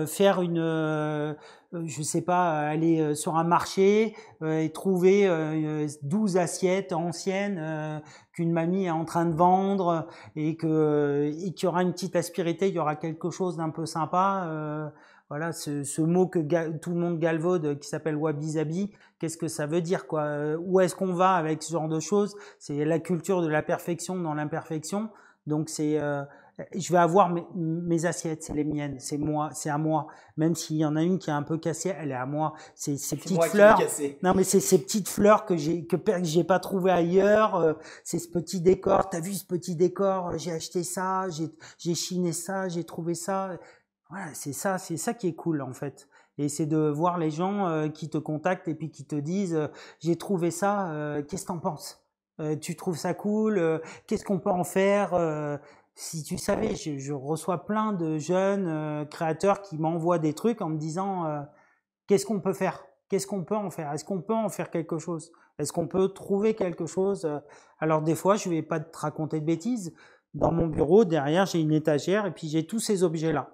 [SPEAKER 2] faire je sais pas, aller sur un marché et trouver 12 assiettes anciennes qu'une mamie est en train de vendre et qu'il y aura une petite aspérité, il y aura quelque chose d'un peu sympa. voilà, ce mot que tout le monde galvaude qui s'appelle wabi-sabi, qu'est-ce que ça veut dire, quoi? Où est-ce qu'on va avec ce genre de choses? C'est la culture de la perfection dans l'imperfection. Donc je vais avoir mes assiettes, c'est les miennes, c'est moi, c'est à moi. Même s'il y en a une qui est un peu cassée, elle est à moi. Ces petites fleurs. Non, mais c'est ces petites fleurs que j'ai pas trouvé ailleurs. C'est ce petit décor. T'as vu ce petit décor? J'ai acheté ça, j'ai chiné ça, j'ai trouvé ça. Voilà, c'est ça qui est cool en fait. Et c'est de voir les gens qui te contactent et puis qui te disent j'ai trouvé ça, qu'est-ce que t'en penses? Tu trouves ça cool? Qu'est-ce qu'on peut en faire? Si tu savais, je reçois plein de jeunes créateurs qui m'envoient des trucs en me disant qu'est-ce qu'on peut faire? Qu'est-ce qu'on peut en faire? Est-ce qu'on peut en faire quelque chose? Est-ce qu'on peut trouver quelque chose? Alors des fois, je vais pas te raconter de bêtises. Dans mon bureau, derrière, j'ai une étagère et puis j'ai tous ces objets-là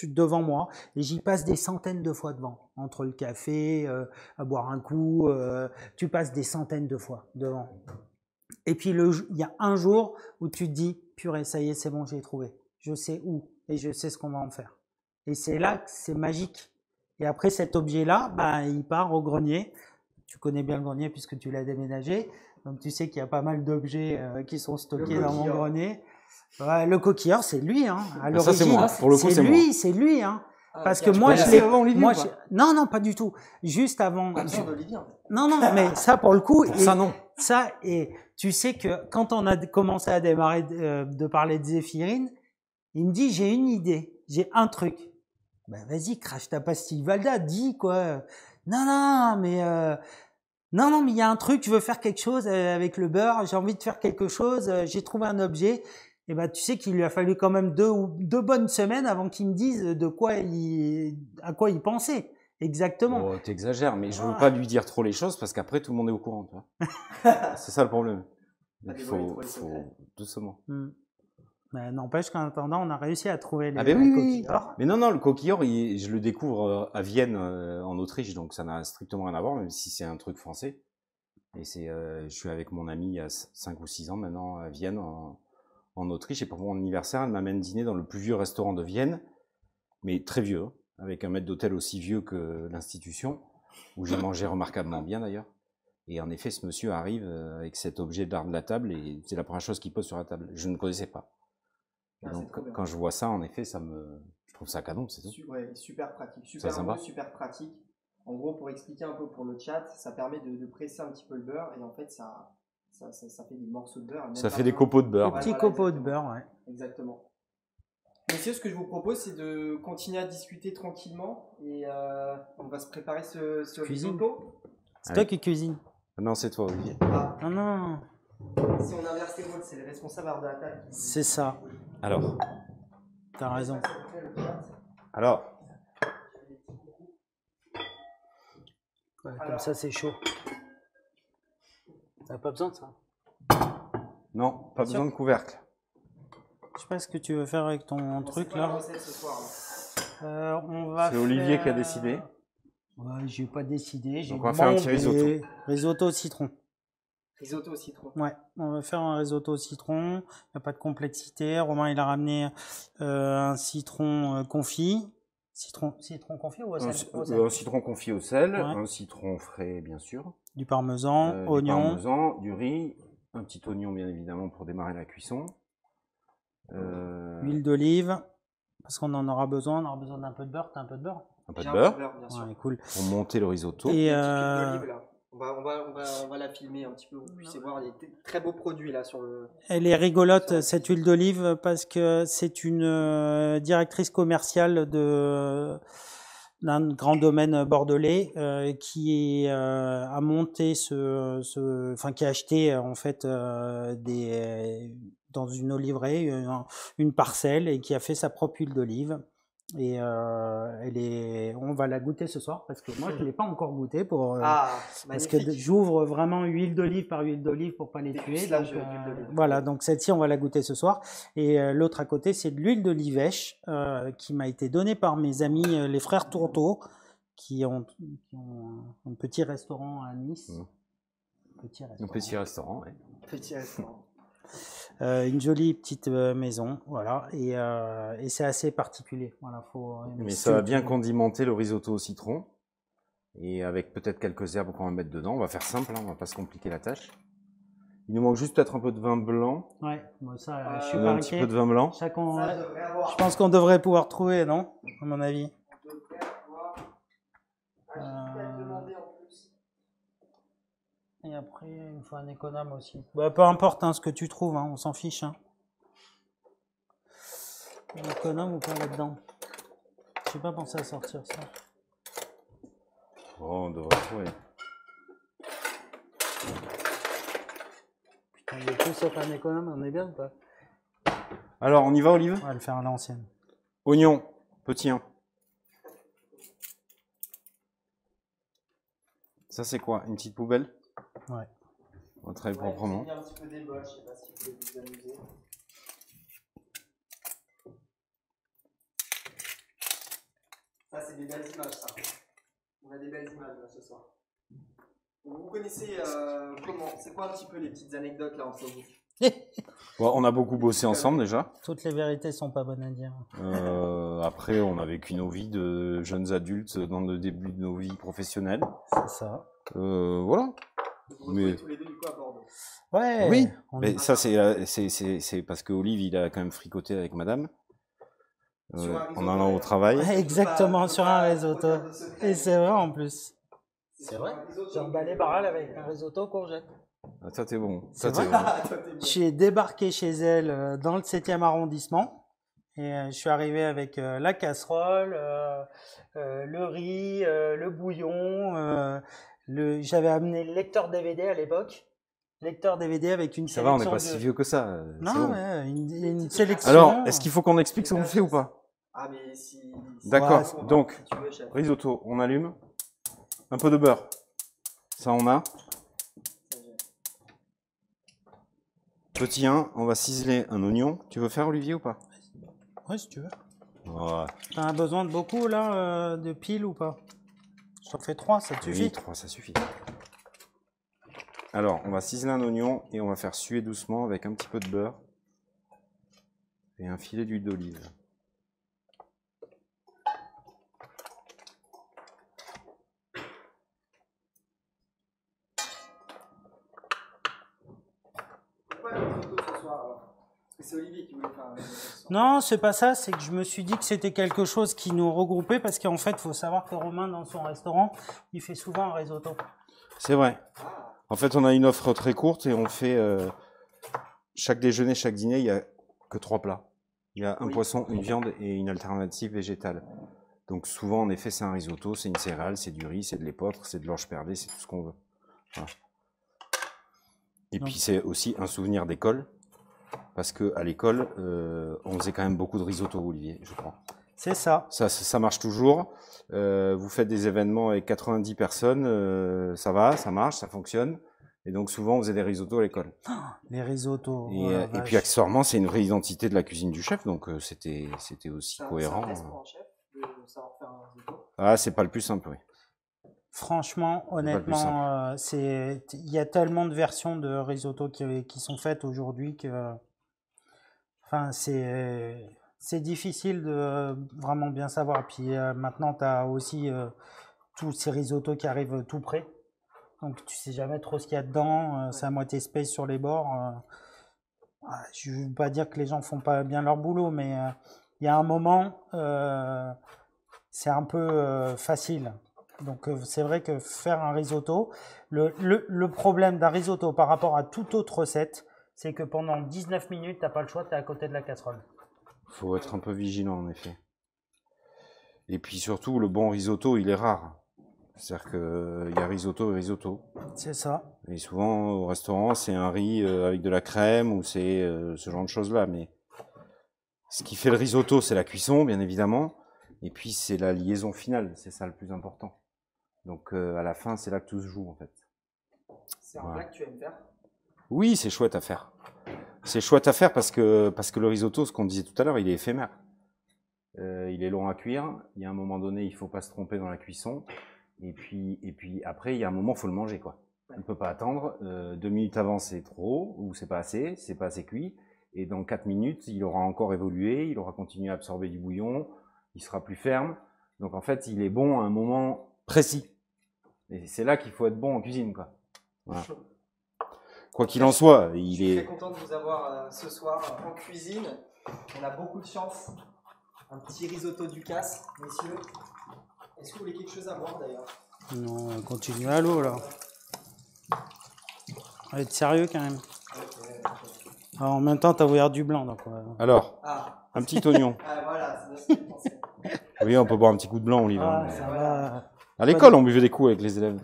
[SPEAKER 2] devant moi et j'y passe des centaines de fois devant. Entre le café, à boire un coup, tu passes des centaines de fois devant. Et puis il y a un jour où tu te dis purée, ça y est, c'est bon, j'ai trouvé. Je sais où et je sais ce qu'on va en faire. Et c'est là que c'est magique. Et après cet objet-là, bah, il part au grenier. Tu connais bien le grenier puisque tu l'as déménagé. Donc tu sais qu'il y a pas mal d'objets qui sont stockés dans mon grenier. Ouais, le coquilleur, c'est lui, hein. À l'origine, c'est lui, hein. Parce que moi, non, pas du tout. Juste avant. Non, mais ça, pour le coup. Ça, et tu sais que quand on a commencé à démarrer de parler de Zéphirine, il me dit, j'ai une idée, j'ai un truc. Ben, vas-y, crache ta pastille Valda, dis, quoi. Non, mais il y a un truc, je veux faire quelque chose avec le beurre, j'ai envie de faire quelque chose, j'ai trouvé un objet. Et ben, tu sais qu'il lui a fallu quand même deux bonnes semaines avant qu'il me dise à quoi il pensait. Exactement.
[SPEAKER 3] Oh, t'exagères, mais je veux pas lui dire trop les choses parce qu'après tout le monde est au courant, tu vois. C'est ça le problème. Il faut doucement.
[SPEAKER 2] Mais n'empêche qu'en attendant, on a réussi à trouver les
[SPEAKER 3] coquilleurs. Oui. Mais non, le coquilleur, je le découvre à Vienne, en Autriche, donc ça n'a strictement rien à voir, même si c'est un truc français. Et je suis avec mon ami il y a 5 ou 6 ans maintenant à Vienne, en Autriche, et pour mon anniversaire, elle m'amène dîner dans le plus vieux restaurant de Vienne, mais très vieux, avec un maître d'hôtel aussi vieux que l'institution, où j'ai mangé remarquablement bien d'ailleurs. Et en effet, ce monsieur arrive avec cet objet d'art de la table, et c'est la première chose qu'il pose sur la table. Je ne connaissais pas. Donc quand je vois ça, en effet, je trouve ça canon, c'est tout.
[SPEAKER 1] Ouais, super pratique, super pratique. En gros, pour expliquer un peu pour le chat, ça permet de presser un petit peu le beurre, et en fait, ça fait des morceaux de beurre.
[SPEAKER 3] Ça fait des copeaux de beurre.
[SPEAKER 2] Des petits copeaux de beurre, ouais.
[SPEAKER 1] Exactement. Messieurs, ce que je vous propose, c'est de continuer à discuter tranquillement et on va se préparer ce risotto.
[SPEAKER 2] C'est toi qui cuisine.
[SPEAKER 3] Non, c'est toi, Olivier.
[SPEAKER 2] Non.
[SPEAKER 1] Si on inverse les rôles, c'est les responsables de la table.
[SPEAKER 2] C'est ça.
[SPEAKER 3] Alors.
[SPEAKER 2] T'as raison.
[SPEAKER 3] Alors.
[SPEAKER 2] Ouais, comme ça, c'est chaud. T'as pas besoin de ça?
[SPEAKER 3] Non, pas besoin de couvercle.
[SPEAKER 2] Je sais pas ce que tu veux faire avec ton truc là.
[SPEAKER 3] C'est Olivier qui a décidé.
[SPEAKER 2] Ouais, j'ai pas décidé.
[SPEAKER 3] Donc on va faire un petit risotto.
[SPEAKER 2] Risotto au citron.
[SPEAKER 1] Risotto au citron.
[SPEAKER 2] Ouais, on va faire un risotto au citron. Il n'y a pas de complexité. Romain, il a ramené un citron confit. Citron confit ou au sel?
[SPEAKER 3] Un citron confit au sel, ouais. Un citron frais, bien sûr.
[SPEAKER 2] Du parmesan, oignon.
[SPEAKER 3] Du parmesan, du riz, un petit oignon, bien évidemment, pour démarrer la cuisson.
[SPEAKER 2] Huile d'olive, parce qu'on en aura besoin. On aura besoin d'un peu de beurre. T'as un peu de beurre?
[SPEAKER 3] Un peu de beurre,
[SPEAKER 1] bien sûr.
[SPEAKER 2] Ouais, cool.
[SPEAKER 3] Pour monter le risotto.
[SPEAKER 2] Et
[SPEAKER 1] on va la filmer un petit peu, vous puissiez voir des très beaux produits là sur le...
[SPEAKER 2] Elle est rigolote cette huile d'olive parce que c'est une directrice commerciale d'un grand domaine bordelais qui a monté qui a acheté en fait dans une oliveraie une parcelle et qui a fait sa propre huile d'olive. Et on va la goûter ce soir parce que moi je l'ai pas encore goûté parce que j'ouvre vraiment huile d'olive par huile d'olive pour pas les tuer. Donc, voilà, donc celle-ci on va la goûter ce soir. Et l'autre à côté c'est de l'huile d'olivèche qui m'a été donnée par mes amis les frères Tourteau qui ont un petit restaurant à Nice.
[SPEAKER 3] Un petit restaurant, ouais.
[SPEAKER 1] Petit restaurant.
[SPEAKER 2] Une jolie petite maison, voilà, et c'est assez particulier. Voilà,
[SPEAKER 3] mais ça va bien condimenter le risotto au citron, et avec peut-être quelques herbes qu'on va mettre dedans. On va faire simple, hein, on va pas se compliquer la tâche. Il nous manque juste peut-être un peu de vin blanc.
[SPEAKER 2] Ouais, moi ça, je suis
[SPEAKER 3] un petit peu de vin blanc.
[SPEAKER 2] Je pense qu'on devrait pouvoir trouver, non? À mon avis.
[SPEAKER 1] On devrait avoir. Je vais peut-être demander en plus.
[SPEAKER 2] Et après, il me faut un économe aussi. Bah, peu importe hein, ce que tu trouves, hein, on s'en fiche. Hein. Un économe ou pas là-dedans? Je sais pas penser à sortir ça.
[SPEAKER 3] Oh, on devrait trouver.
[SPEAKER 2] Putain, il y a tout sauf un économe, on est bien ou pas?
[SPEAKER 3] Alors, on y va, Olive?
[SPEAKER 2] On va le faire à l'ancienne.
[SPEAKER 3] Oignon, petit 1. Ça, c'est quoi? Une petite poubelle?
[SPEAKER 2] Ouais.
[SPEAKER 3] On va travailler proprement.
[SPEAKER 1] Il y a un petit peu des bols, je sais pas si vous voulez vous amuser. Ça, c'est des belles images, ça. On a des belles images là ce soir. Vous connaissez comment? C'est quoi un petit peu les petites anecdotes là entre vous?
[SPEAKER 3] Bon, on a beaucoup bossé ensemble déjà.
[SPEAKER 2] Toutes les vérités sont pas bonnes à dire.
[SPEAKER 3] Après, on a vécu nos vies de jeunes adultes dans le début de nos vies professionnelles.
[SPEAKER 2] C'est ça.
[SPEAKER 3] Voilà.
[SPEAKER 1] Vous retrouvez tous les deux du coup à Bordeaux.
[SPEAKER 2] Ouais.
[SPEAKER 3] Oui. Mais ça, c'est parce que Olive, il a quand même fricoté avec madame. En allant au travail.
[SPEAKER 2] Ouais, exactement, sur un risotto. Et c'est vrai en plus. C'est vrai. J'ai emballé Barral avec un risotto courgette.
[SPEAKER 3] Ah, toi, t'es bon.
[SPEAKER 2] C'est vrai. J'ai débarqué chez elle dans le 7e arrondissement. Et je suis arrivé avec la casserole, le riz, le bouillon. J'avais amené le lecteur DVD à l'époque. Lecteur DVD avec une sélection.
[SPEAKER 3] Ça va, on n'est pas si vieux que ça.
[SPEAKER 2] Non,
[SPEAKER 3] bon.
[SPEAKER 2] ouais, une sélection.
[SPEAKER 3] Alors, est-ce qu'il faut qu'on explique ce qu'on fait ou pas?
[SPEAKER 1] Ah, mais si.
[SPEAKER 3] D'accord.
[SPEAKER 1] Ouais,
[SPEAKER 3] Donc,
[SPEAKER 1] si tu veux, chef.
[SPEAKER 3] risotto, on allume. Un peu de beurre. Ça, on a. Petit 1, on va ciseler un oignon. Tu veux faire, Olivier, ou pas?
[SPEAKER 2] Oui, si tu veux.
[SPEAKER 3] Ouais.
[SPEAKER 2] T'as besoin de beaucoup, là, de piles ou pas? Je t'en fais 3, ça te suffit?
[SPEAKER 3] Oui, 3, ça suffit. Alors, on va ciseler un oignon et on va faire suer doucement avec un petit peu de beurre et un filet d'huile d'olive.
[SPEAKER 1] Pourquoi le risotto ce soir alors? Parce que c'est Olivier qui voulait faire un risotto ce soir.
[SPEAKER 2] Non, c'est pas ça, c'est que je me suis dit que c'était quelque chose qui nous regroupait parce qu'en fait, il faut savoir que Romain, dans son restaurant, il fait souvent un risotto.
[SPEAKER 3] C'est vrai.
[SPEAKER 1] Ah.
[SPEAKER 3] En fait, on a une offre très courte et on fait chaque déjeuner, chaque dîner, il n'y a que 3 plats. Il y a un poisson, une viande et une alternative végétale. Donc souvent, en effet, c'est un risotto, c'est une céréale, c'est du riz, c'est de l'épeautre, c'est de l'orge perlée, c'est tout ce qu'on veut. Voilà. Et puis c'est aussi un souvenir d'école, parce qu'à l'école, on faisait quand même beaucoup de risotto, Olivier, je crois.
[SPEAKER 2] C'est ça.
[SPEAKER 3] Ça marche toujours. Vous faites des événements avec 90 personnes, ça va, ça marche, ça fonctionne. Et donc souvent, on faisait des risottos à l'école.
[SPEAKER 2] Les risottos.
[SPEAKER 3] Et puis accessoirement, c'est une vraie identité de la cuisine du chef, donc c'était aussi cohérent.
[SPEAKER 1] C'est un test pour un chef de savoir faire un risotto.
[SPEAKER 3] Ah, c'est pas le plus simple, oui.
[SPEAKER 2] Franchement, honnêtement, il y a tellement de versions de risotto qui sont faites aujourd'hui que, enfin, c'est difficile de vraiment bien savoir. Puis maintenant, tu as aussi tous ces risottos qui arrivent tout près. Donc, tu sais jamais trop ce qu'il y a dedans. C'est à moitié space sur les bords. Je ne veux pas dire que les gens font pas bien leur boulot, mais il y a un moment, c'est un peu facile. Donc, c'est vrai que faire un risotto, le problème d'un risotto par rapport à toute autre recette, c'est que pendant 19 minutes, tu n'as pas le choix, tu es à côté de la casserole.
[SPEAKER 3] Il faut être un peu vigilant, en effet. Et puis surtout, le bon risotto, il est rare. C'est-à-dire qu'il y a risotto et risotto.
[SPEAKER 2] C'est ça.
[SPEAKER 3] Et souvent, au restaurant, c'est un riz avec de la crème ou c'est ce genre de choses-là. Mais ce qui fait le risotto, c'est la cuisson, bien évidemment. Et puis, c'est la liaison finale. C'est ça le plus important. Donc, à la fin, c'est là que tout se joue, en fait.
[SPEAKER 1] C'est un plat que tu aimes faire?
[SPEAKER 3] Oui, c'est chouette à faire. C'est chouette à faire parce que le risotto, ce qu'on disait tout à l'heure, il est éphémère. Il est long à cuire. Il y a un moment donné, il ne faut pas se tromper dans la cuisson. Et puis après, il y a un moment, il faut le manger, quoi. On ne peut pas attendre. 2 minutes avant, c'est trop, ou c'est pas assez cuit. Et dans 4 minutes, il aura encore évolué, il aura continué à absorber du bouillon, il sera plus ferme. Donc en fait, il est bon à un moment précis. Et c'est là qu'il faut être bon en cuisine, quoi. Voilà. Quoi qu'il en soit,
[SPEAKER 1] je suis très content de vous avoir ce soir en cuisine. On a beaucoup de chance. Un petit risotto Ducasse, messieurs. Est-ce que vous voulez quelque chose à boire d'ailleurs?
[SPEAKER 2] Non, on continue à l'eau là. On va être sérieux quand même. Alors, en même temps, tu as ouvert du blanc. Donc,
[SPEAKER 3] alors, un petit oignon.
[SPEAKER 1] Voilà, c'est ce que je pensais.
[SPEAKER 3] Oui, on peut boire un petit coup de blanc, Olive.
[SPEAKER 2] Ça va.
[SPEAKER 3] À l'école, on buvait des coups avec les élèves.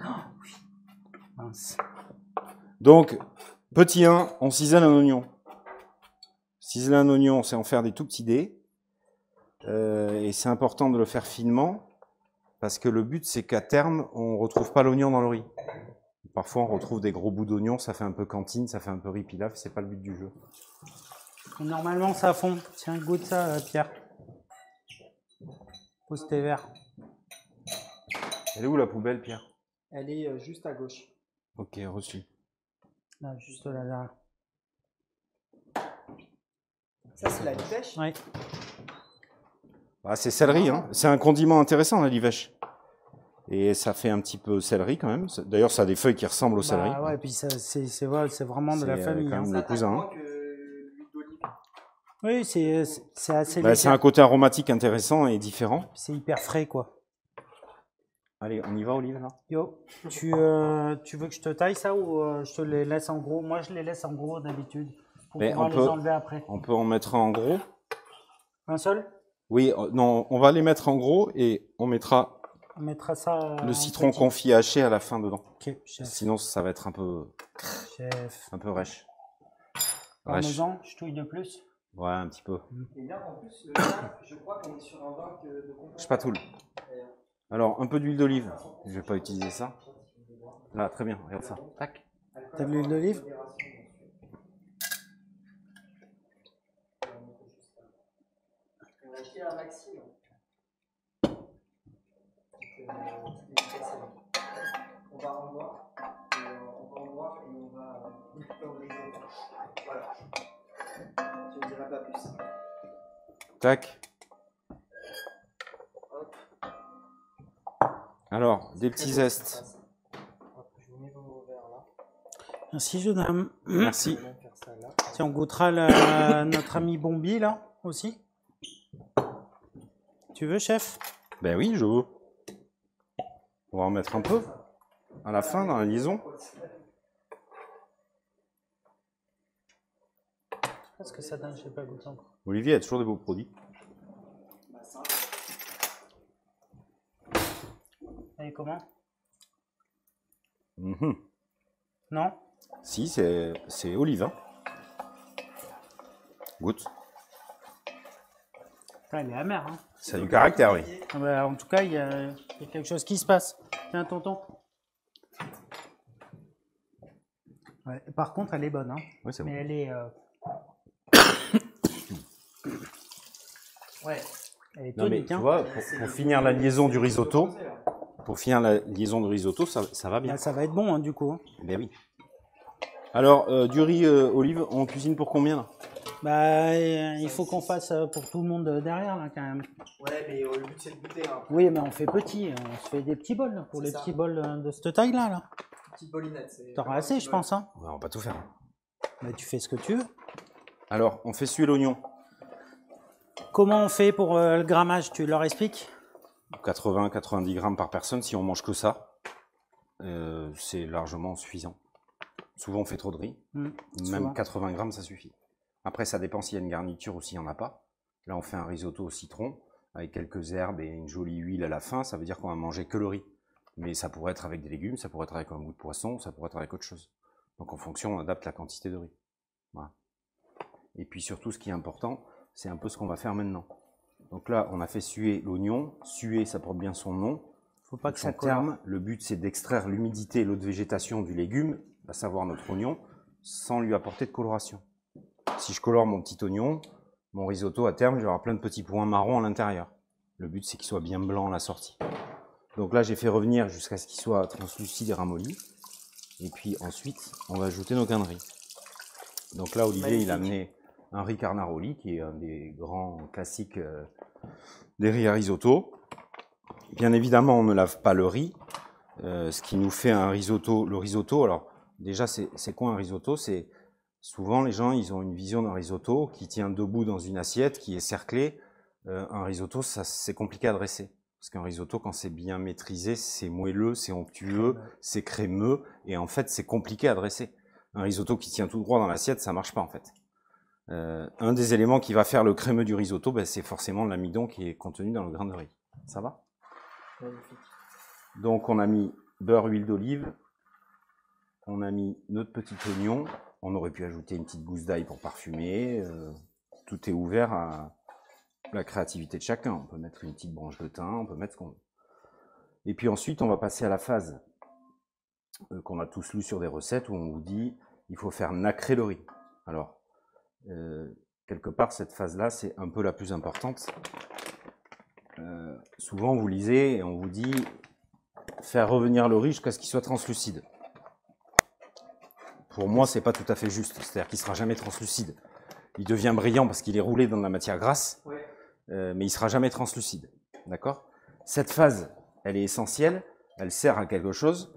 [SPEAKER 2] Mince.
[SPEAKER 3] Donc, petit 1, on cisèle un oignon. Ciseler un oignon, c'est en faire des tout petits dés. Et c'est important de le faire finement, parce que le but, c'est qu'à terme, on ne retrouve pas l'oignon dans le riz. Parfois, on retrouve des gros bouts d'oignon, ça fait un peu cantine, ça fait un peu riz pilaf, c'est pas le but du jeu.
[SPEAKER 2] Normalement, ça fond. Tiens, goûte ça, Pierre. Pose tes verres.
[SPEAKER 3] Elle est où la poubelle, Pierre?
[SPEAKER 1] Elle est juste à gauche.
[SPEAKER 3] Ok, reçu.
[SPEAKER 2] Là, juste là, là.
[SPEAKER 1] Ça, c'est la lipèche?
[SPEAKER 2] Oui.
[SPEAKER 3] Ah, c'est céleri, hein. C'est un condiment intéressant, la livèche. Et ça fait un petit peu céleri quand même. D'ailleurs, ça a des feuilles qui ressemblent au céleri.
[SPEAKER 2] Ouais, et puis c'est vraiment de la famille.
[SPEAKER 3] Quand même le cousin. Hein.
[SPEAKER 2] Oui, c'est assez
[SPEAKER 3] léger. C'est un côté aromatique intéressant et différent.
[SPEAKER 2] C'est hyper frais, quoi.
[SPEAKER 3] Allez, on y va, Olive, là?
[SPEAKER 2] Yo, tu veux que je te taille ça ou je te les laisse en gros? Moi, je les laisse en gros d'habitude pour pouvoir les enlever après.
[SPEAKER 3] On peut en mettre un en gros.
[SPEAKER 2] Un seul?
[SPEAKER 3] Oui, non, on va les mettre en gros et on mettra
[SPEAKER 2] ça
[SPEAKER 3] le citron confit haché à la fin dedans.
[SPEAKER 2] Ok, chef.
[SPEAKER 3] Sinon, ça va être un peu...
[SPEAKER 2] Chef.
[SPEAKER 3] Un peu rêche.
[SPEAKER 2] Parmesan, je touille de plus?
[SPEAKER 3] Ouais, un petit peu.
[SPEAKER 1] Et là, en plus, là, je crois qu'on est sur un vin de
[SPEAKER 3] je patoule. Alors, un peu d'huile d'olive. Je vais pas utiliser ça. Là, très bien, regarde ça. Tac.
[SPEAKER 2] T'as de l'huile d'olive?
[SPEAKER 1] On va acheter à Maxime. On va en boire. Et on va voilà. Je ne dirai pas plus.
[SPEAKER 3] Tac. Hop. Alors, des petits zestes.
[SPEAKER 1] Je vous mets vos verres là.
[SPEAKER 2] Merci, jeune homme.
[SPEAKER 3] Merci.
[SPEAKER 2] Tiens, on goûtera notre ami Bombi là aussi. Tu veux, chef?
[SPEAKER 3] Ben oui, je veux. On va en mettre un peu à la fin dans la liaison.
[SPEAKER 2] Qu'est-ce que ça donne? Je sais pas goûter encore.
[SPEAKER 3] Olivier a toujours des beaux produits.
[SPEAKER 2] Et comment? Non?
[SPEAKER 3] Si, c'est Olive. Hein. Goûte.
[SPEAKER 2] Elle est amère, hein.
[SPEAKER 3] Ça a du caractère, oui.
[SPEAKER 2] Ah bah, en tout cas, il y a quelque chose qui se passe. Tiens, tonton. Ouais, par contre, elle est bonne, hein.
[SPEAKER 3] Oui, c'est bon.
[SPEAKER 2] Mais elle est... ouais. Elle est tonique,
[SPEAKER 3] tu vois, pour finir la liaison du risotto, ça va bien.
[SPEAKER 2] Là, ça va être bon, hein, du coup. Hein.
[SPEAKER 3] Ben oui. Alors, du riz, Olive, on cuisine pour combien, là?
[SPEAKER 2] Bah, il faut qu'on fasse pour tout le monde derrière, là, quand même.
[SPEAKER 1] Ouais, mais le but, c'est de goûter. Hein.
[SPEAKER 2] Oui, mais on fait petit. On se fait des petits bols, là, pour les petits bols de cette taille-là. Là.
[SPEAKER 1] Petite bolinette.
[SPEAKER 2] T'auras assez, je pense. Hein.
[SPEAKER 3] Ouais, on va pas tout faire.
[SPEAKER 2] Mais tu fais ce que tu veux.
[SPEAKER 3] Alors, on fait suer l'oignon.
[SPEAKER 2] Comment on fait pour le grammage? Tu leur expliques?
[SPEAKER 3] 80-90 grammes par personne, si on mange que ça, c'est largement suffisant. Souvent, on fait trop de riz. Même souvent. 80 grammes, ça suffit. Après, ça dépend s'il y a une garniture ou s'il n'y en a pas. Là, on fait un risotto au citron avec quelques herbes et une jolie huile à la fin. Ça veut dire qu'on va manger que le riz. Mais ça pourrait être avec des légumes, ça pourrait être avec un bout de poisson, ça pourrait être avec autre chose. Donc, en fonction, on adapte la quantité de riz. Voilà. Et puis, surtout, ce qui est important, c'est un peu ce qu'on va faire maintenant. Donc là, on a fait suer l'oignon. Suer, ça porte bien son nom.
[SPEAKER 2] Faut pas que ça
[SPEAKER 3] colore. Le but, c'est d'extraire l'humidité et l'eau de végétation du légume, à savoir notre oignon, sans lui apporter de coloration. Si je colore mon petit oignon, mon risotto, à terme, je vais avoir plein de petits points marrons à l'intérieur. Le but, c'est qu'il soit bien blanc à la sortie. Donc là, j'ai fait revenir jusqu'à ce qu'il soit translucide et ramolli. Et puis ensuite, on va ajouter nos grains de riz. Donc là, Olivier, il a amené un riz Carnaroli, qui est un des grands classiques des riz à risotto. Bien évidemment, on ne lave pas le riz, ce qui nous fait un risotto. Le risotto, alors déjà, c'est quoi un risotto? C'est souvent les gens, ils ont une vision d'un risotto qui tient debout dans une assiette, qui est cerclée. Un risotto, c'est compliqué à dresser. Parce qu'un risotto, quand c'est bien maîtrisé, c'est moelleux, c'est onctueux, c'est crémeux, et en fait, c'est compliqué à dresser. Un risotto qui tient tout droit dans l'assiette, ça marche pas en fait. Un des éléments qui va faire le crémeux du risotto, ben, c'est forcément l'amidon qui est contenu dans le grain de riz. Ça va?
[SPEAKER 1] Magnifique.
[SPEAKER 3] Donc on a mis beurre, huile d'olive, on a mis notre petit oignon, on aurait pu ajouter une petite gousse d'ail pour parfumer, tout est ouvert à la créativité de chacun. On peut mettre une petite branche de thym, on peut mettre ce qu'on veut. Et puis ensuite, on va passer à la phase qu'on a tous lu sur des recettes où on vous dit il faut faire nacrer le riz. Alors, quelque part, cette phase-là, c'est un peu la plus importante. Souvent, vous lisez et on vous dit faire revenir le riz jusqu'à ce qu'il soit translucide. Pour moi, c'est pas tout à fait juste. C'est-à-dire qu'il sera jamais translucide. Il devient brillant parce qu'il est roulé dans de la matière grasse, mais il sera jamais translucide. D'accord? Cette phase, elle est essentielle, elle sert à quelque chose.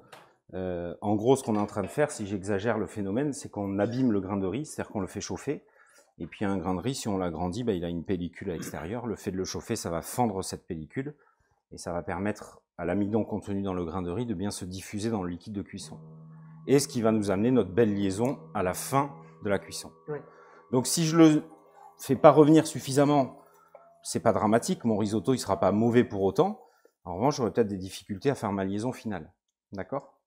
[SPEAKER 3] En gros, ce qu'on est en train de faire, si j'exagère le phénomène, c'est qu'on abîme le grain de riz, c'est-à-dire qu'on le fait chauffer. Et puis un grain de riz, si on l'agrandit, ben, il a une pellicule à l'extérieur. Le fait de le chauffer, ça va fendre cette pellicule et ça va permettre à l'amidon contenu dans le grain de riz de bien se diffuser dans le liquide de cuisson. Et ce qui va nous amener notre belle liaison à la fin de la cuisson. Oui. Donc si je le fais pas revenir suffisamment, c'est pas dramatique, mon risotto il sera pas mauvais pour autant. En revanche, j'aurai peut-être des difficultés à faire ma liaison finale. D'accord?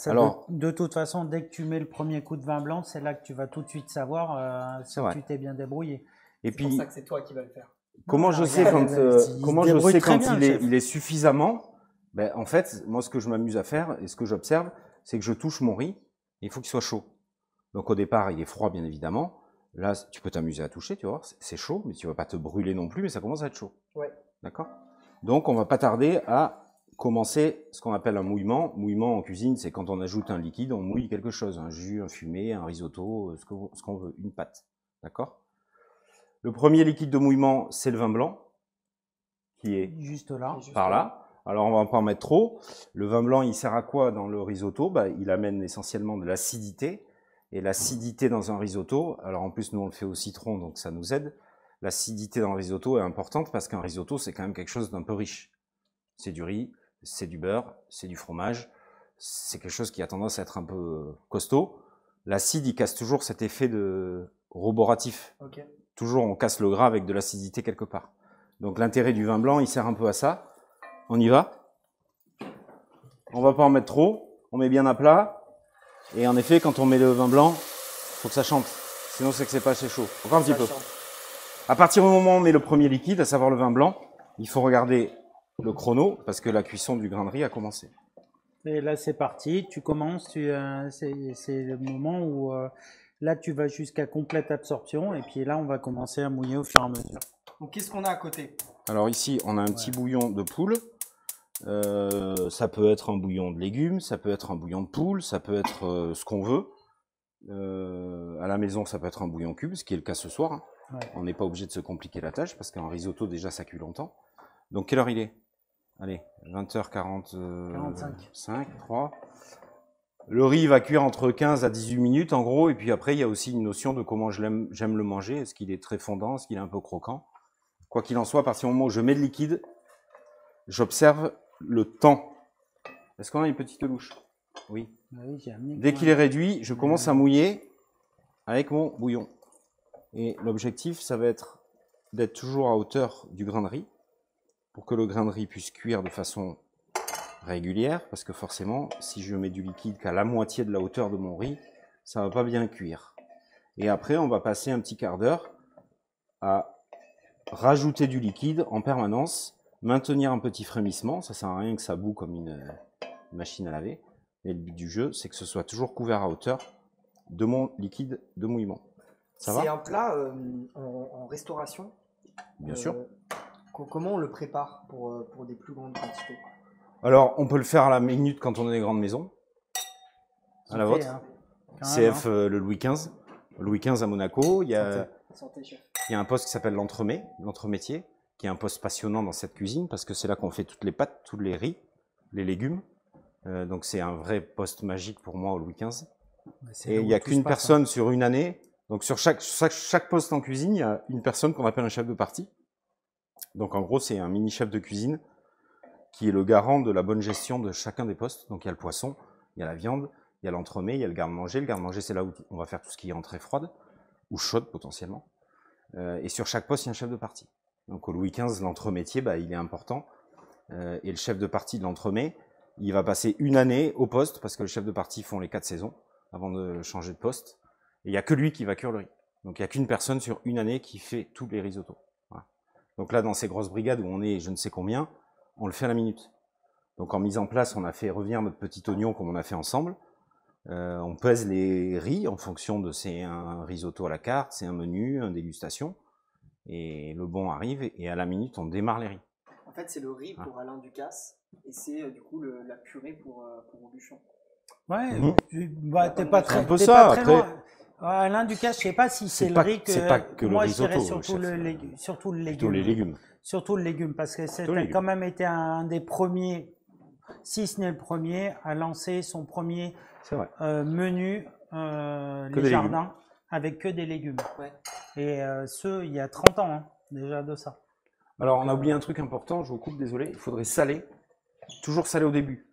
[SPEAKER 2] Alors, de toute façon, dès que tu mets le premier coup de vin blanc, c'est là que tu vas tout de suite savoir si tu t'es bien débrouillé.
[SPEAKER 1] Et puis, c'est pour ça que c'est toi qui vas le faire.
[SPEAKER 3] Comment je sais quand, il est suffisamment? Ben, en fait, moi, ce que je m'amuse à faire et ce que j'observe, c'est que je touche mon riz et il faut qu'il soit chaud. Donc, au départ, il est froid, bien évidemment. Là, tu peux t'amuser à toucher, tu vois, c'est chaud, mais tu vas pas te brûler non plus, mais ça commence à être chaud.
[SPEAKER 1] Ouais.
[SPEAKER 3] D'accord? Donc, on va pas tarder à commencer ce qu'on appelle un mouillement. Mouillement en cuisine, c'est quand on ajoute un liquide, on mouille quelque chose, un jus, un fumé, un risotto, ce qu'on veut, une pâte. D'accord? Le premier liquide de mouillement, c'est le vin blanc, qui est
[SPEAKER 2] juste là,
[SPEAKER 3] par là. Alors, on va pas en mettre trop. Le vin blanc, il sert à quoi dans le risotto? Bah, il amène essentiellement de l'acidité. Et l'acidité dans un risotto, alors en plus, nous, on le fait au citron, donc ça nous aide. L'acidité dans le risotto est importante parce qu'un risotto, c'est quand même quelque chose d'un peu riche. C'est du riz, c'est du beurre, c'est du fromage. C'est quelque chose qui a tendance à être un peu costaud. L'acide, il casse toujours cet effet de roboratif. Okay. Toujours, on casse le gras avec de l'acidité quelque part. Donc l'intérêt du vin blanc, il sert un peu à ça. On y va. On va pas en mettre trop. On met bien à plat. Et en effet, quand on met le vin blanc, faut que ça chante. Sinon, c'est que c'est pas assez chaud. Encore un petit peu. À partir du moment où on met le premier liquide, à savoir le vin blanc, il faut regarder le chrono parce que la cuisson du grain de riz a commencé.
[SPEAKER 2] Et là, c'est parti. Tu commences. C'est le moment où là, tu vas jusqu'à complète absorption. Et puis là, on va commencer à mouiller au fur et à mesure.
[SPEAKER 1] Donc, qu'est-ce qu'on a à côté?
[SPEAKER 3] Alors ici, on a un petit bouillon de poule. Ça peut être un bouillon de légumes, ça peut être un bouillon de poule, ça peut être ce qu'on veut. À la maison, ça peut être un bouillon cube, ce qui est le cas ce soir. Hein. Ouais. On n'est pas obligé de se compliquer la tâche parce qu'un risotto, déjà, ça cuit longtemps. Donc, quelle heure il est? Allez, 20h45, 3. Le riz va cuire entre 15 à 18 minutes, en gros. Et puis après, il y a aussi une notion de comment j'aime le manger. Est-ce qu'il est très fondant? Est-ce qu'il est un peu croquant? Quoi qu'il en soit, à partir du moment où je mets le liquide, j'observe le temps. Est-ce qu'on a une petite louche? Oui.
[SPEAKER 2] Oui, j'ai amené.
[SPEAKER 3] Dès qu'il est réduit, je commence à mouiller avec mon bouillon. Et l'objectif, ça va être d'être toujours à hauteur du grain de riz pour que le grain de riz puisse cuire de façon régulière. Parce que forcément, si je mets du liquide qu'à la moitié de la hauteur de mon riz, ça va pas bien cuire. Et après, on va passer un petit quart d'heure à rajouter du liquide en permanence. Maintenir un petit frémissement, ça sert à rien que ça boue comme une machine à laver. Et le but du jeu, c'est que ce soit toujours couvert à hauteur de mon liquide de mouillement. Ça va?
[SPEAKER 1] C'est un plat en restauration.
[SPEAKER 3] Bien sûr.
[SPEAKER 1] Comment on le prépare pour des plus grandes quantités?
[SPEAKER 3] Alors, on peut le faire à la minute quand on a des grandes maisons. À la vôtre. Hein. CF le Louis XV. Louis XV à Monaco. Il y a
[SPEAKER 1] Santé, chef.
[SPEAKER 3] Il y a un poste qui s'appelle l'entremétier, qui est un poste passionnant dans cette cuisine parce que c'est là qu'on fait toutes les pâtes, tous les riz, les légumes. Donc c'est un vrai poste magique pour moi au Louis XV. Et il n'y a qu'une personne sur une année. Donc sur chaque poste en cuisine, il y a une personne qu'on appelle un chef de partie. Donc en gros, c'est un mini chef de cuisine qui est le garant de la bonne gestion de chacun des postes. Donc il y a le poisson, il y a la viande, il y a l'entremets, il y a le garde-manger. Le garde-manger, c'est là où on va faire tout ce qui est entrée froide ou chaude potentiellement. Et sur chaque poste, il y a un chef de partie. Donc au Louis XV, l'entremétier, il est important. Et le chef de partie de l'entremet, il va passer une année au poste, parce que le chef de partie font les 4 saisons avant de changer de poste. Et il n'y a que lui qui va cuire le riz. Donc il n'y a qu'une personne sur une année qui fait tous les risottos. Voilà. Donc là, dans ces grosses brigades où on est je ne sais combien, on le fait à la minute. Donc en mise en place, on a fait revenir notre petit oignon comme on a fait ensemble. On pèse les riz en fonction de c'est un risotto à la carte, c'est un menu, une dégustation. Et le bon arrive et à la minute, on démarre les riz.
[SPEAKER 1] En fait, c'est le riz pour Alain Ducasse et c'est du coup la purée pour Aubuchon.
[SPEAKER 2] Ouais, t'es pas très,
[SPEAKER 3] un peu ça,
[SPEAKER 2] très loin. Alain Ducasse, je sais pas si c'est le riz que.
[SPEAKER 3] C'est pas que
[SPEAKER 2] moi,
[SPEAKER 3] le risotto,
[SPEAKER 2] je dirais surtout le légume.
[SPEAKER 3] Surtout les légumes.
[SPEAKER 2] Surtout le légume, parce que c'est quand même été un des premiers, si ce n'est le premier, à lancer son premier menu les jardins avec que des légumes. Ouais. Et il y a 30 ans, déjà de ça.
[SPEAKER 3] Alors, on a oublié un truc important, je vous coupe, désolé. Il faudrait saler, toujours saler au début.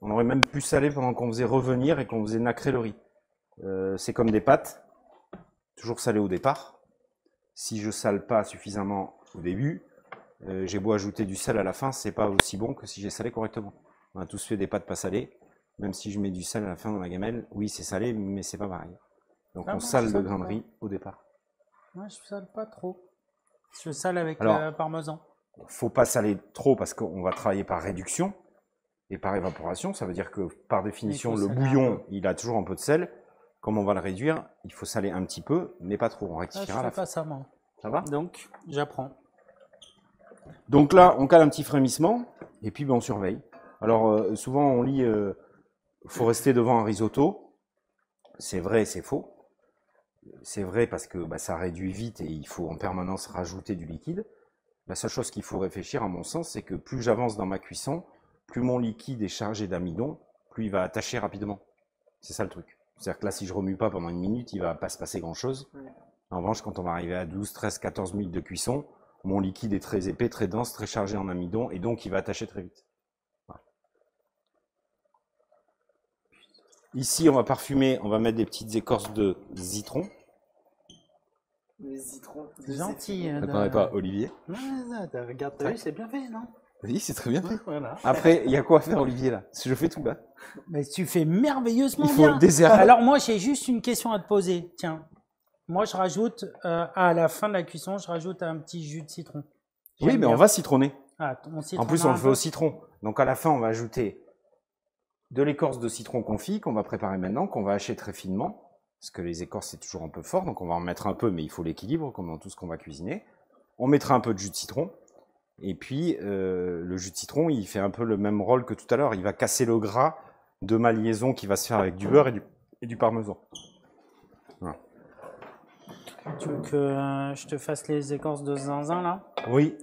[SPEAKER 3] On aurait même pu saler pendant qu'on faisait revenir et qu'on faisait nacrer le riz. C'est comme des pâtes, toujours salé au départ. Si je sale pas suffisamment au début, j'ai beau ajouter du sel à la fin, c'est pas aussi bon que si j'ai salé correctement. On a tous fait des pâtes pas salées, même si je mets du sel à la fin dans la gamelle, oui c'est salé, mais c'est pas pareil. Donc on sale le grain de riz au départ.
[SPEAKER 2] Moi je sale pas trop. Je sale avec parmesan.
[SPEAKER 3] Faut pas saler trop parce qu'on va travailler par réduction et par évaporation. Ça veut dire que par définition, le bouillon, il a toujours un peu de sel. Comme on va le réduire, il faut saler un petit peu, mais pas trop. On rectifiera à la fin.
[SPEAKER 2] Je fais pas ça, moi.
[SPEAKER 3] Ça va?
[SPEAKER 2] Donc, j'apprends.
[SPEAKER 3] Donc là, on cale un petit frémissement et puis on surveille. Alors, souvent, on lit faut rester devant un risotto. C'est vrai, c'est faux. C'est vrai parce que ça réduit vite et il faut en permanence rajouter du liquide. La seule chose qu'il faut réfléchir, à mon sens, c'est que plus j'avance dans ma cuisson, plus mon liquide est chargé d'amidon, plus il va attacher rapidement. C'est ça le truc. C'est-à-dire que là, si je remue pas pendant une minute, il va pas se passer grand-chose. En revanche, quand on va arriver à 12, 13, 14 minutes de cuisson, mon liquide est très épais, très dense, très chargé en amidon, et donc il va attacher très vite. Voilà. Ici, on va parfumer, on va mettre des petites écorces de citron.
[SPEAKER 1] Les citrons.
[SPEAKER 2] C'est gentil.
[SPEAKER 3] Attendez pas, Olivier.
[SPEAKER 2] Regarde, t'as vu, c'est bien fait, non?
[SPEAKER 3] Oui, c'est très bien fait.
[SPEAKER 2] Voilà.
[SPEAKER 3] Après, il y a quoi à faire, Olivier, là? Si je fais tout, là.
[SPEAKER 2] Mais tu fais merveilleusement
[SPEAKER 3] bien. Il faut
[SPEAKER 2] bien.
[SPEAKER 3] le désert.
[SPEAKER 2] Alors, moi, j'ai juste une question à te poser. Tiens, moi, je rajoute, à la fin de la cuisson, je rajoute un petit jus de citron.
[SPEAKER 3] Oui, mais on va citronner.
[SPEAKER 2] En
[SPEAKER 3] plus, on le fait au citron. Donc, à la fin, on va ajouter de l'écorce de citron confit qu'on va préparer maintenant, qu'on va hacher très finement. Parce que les écorces, c'est toujours un peu fort, donc on va en mettre un peu, mais il faut l'équilibre, comme dans tout ce qu'on va cuisiner. On mettra un peu de jus de citron. Et puis, le jus de citron, il fait un peu le même rôle que tout à l'heure. Il va casser le gras de ma liaison qui va se faire avec du beurre et du parmesan. Voilà.
[SPEAKER 2] Tu veux que je te fasse les écorces de zinzin, là?
[SPEAKER 3] Oui.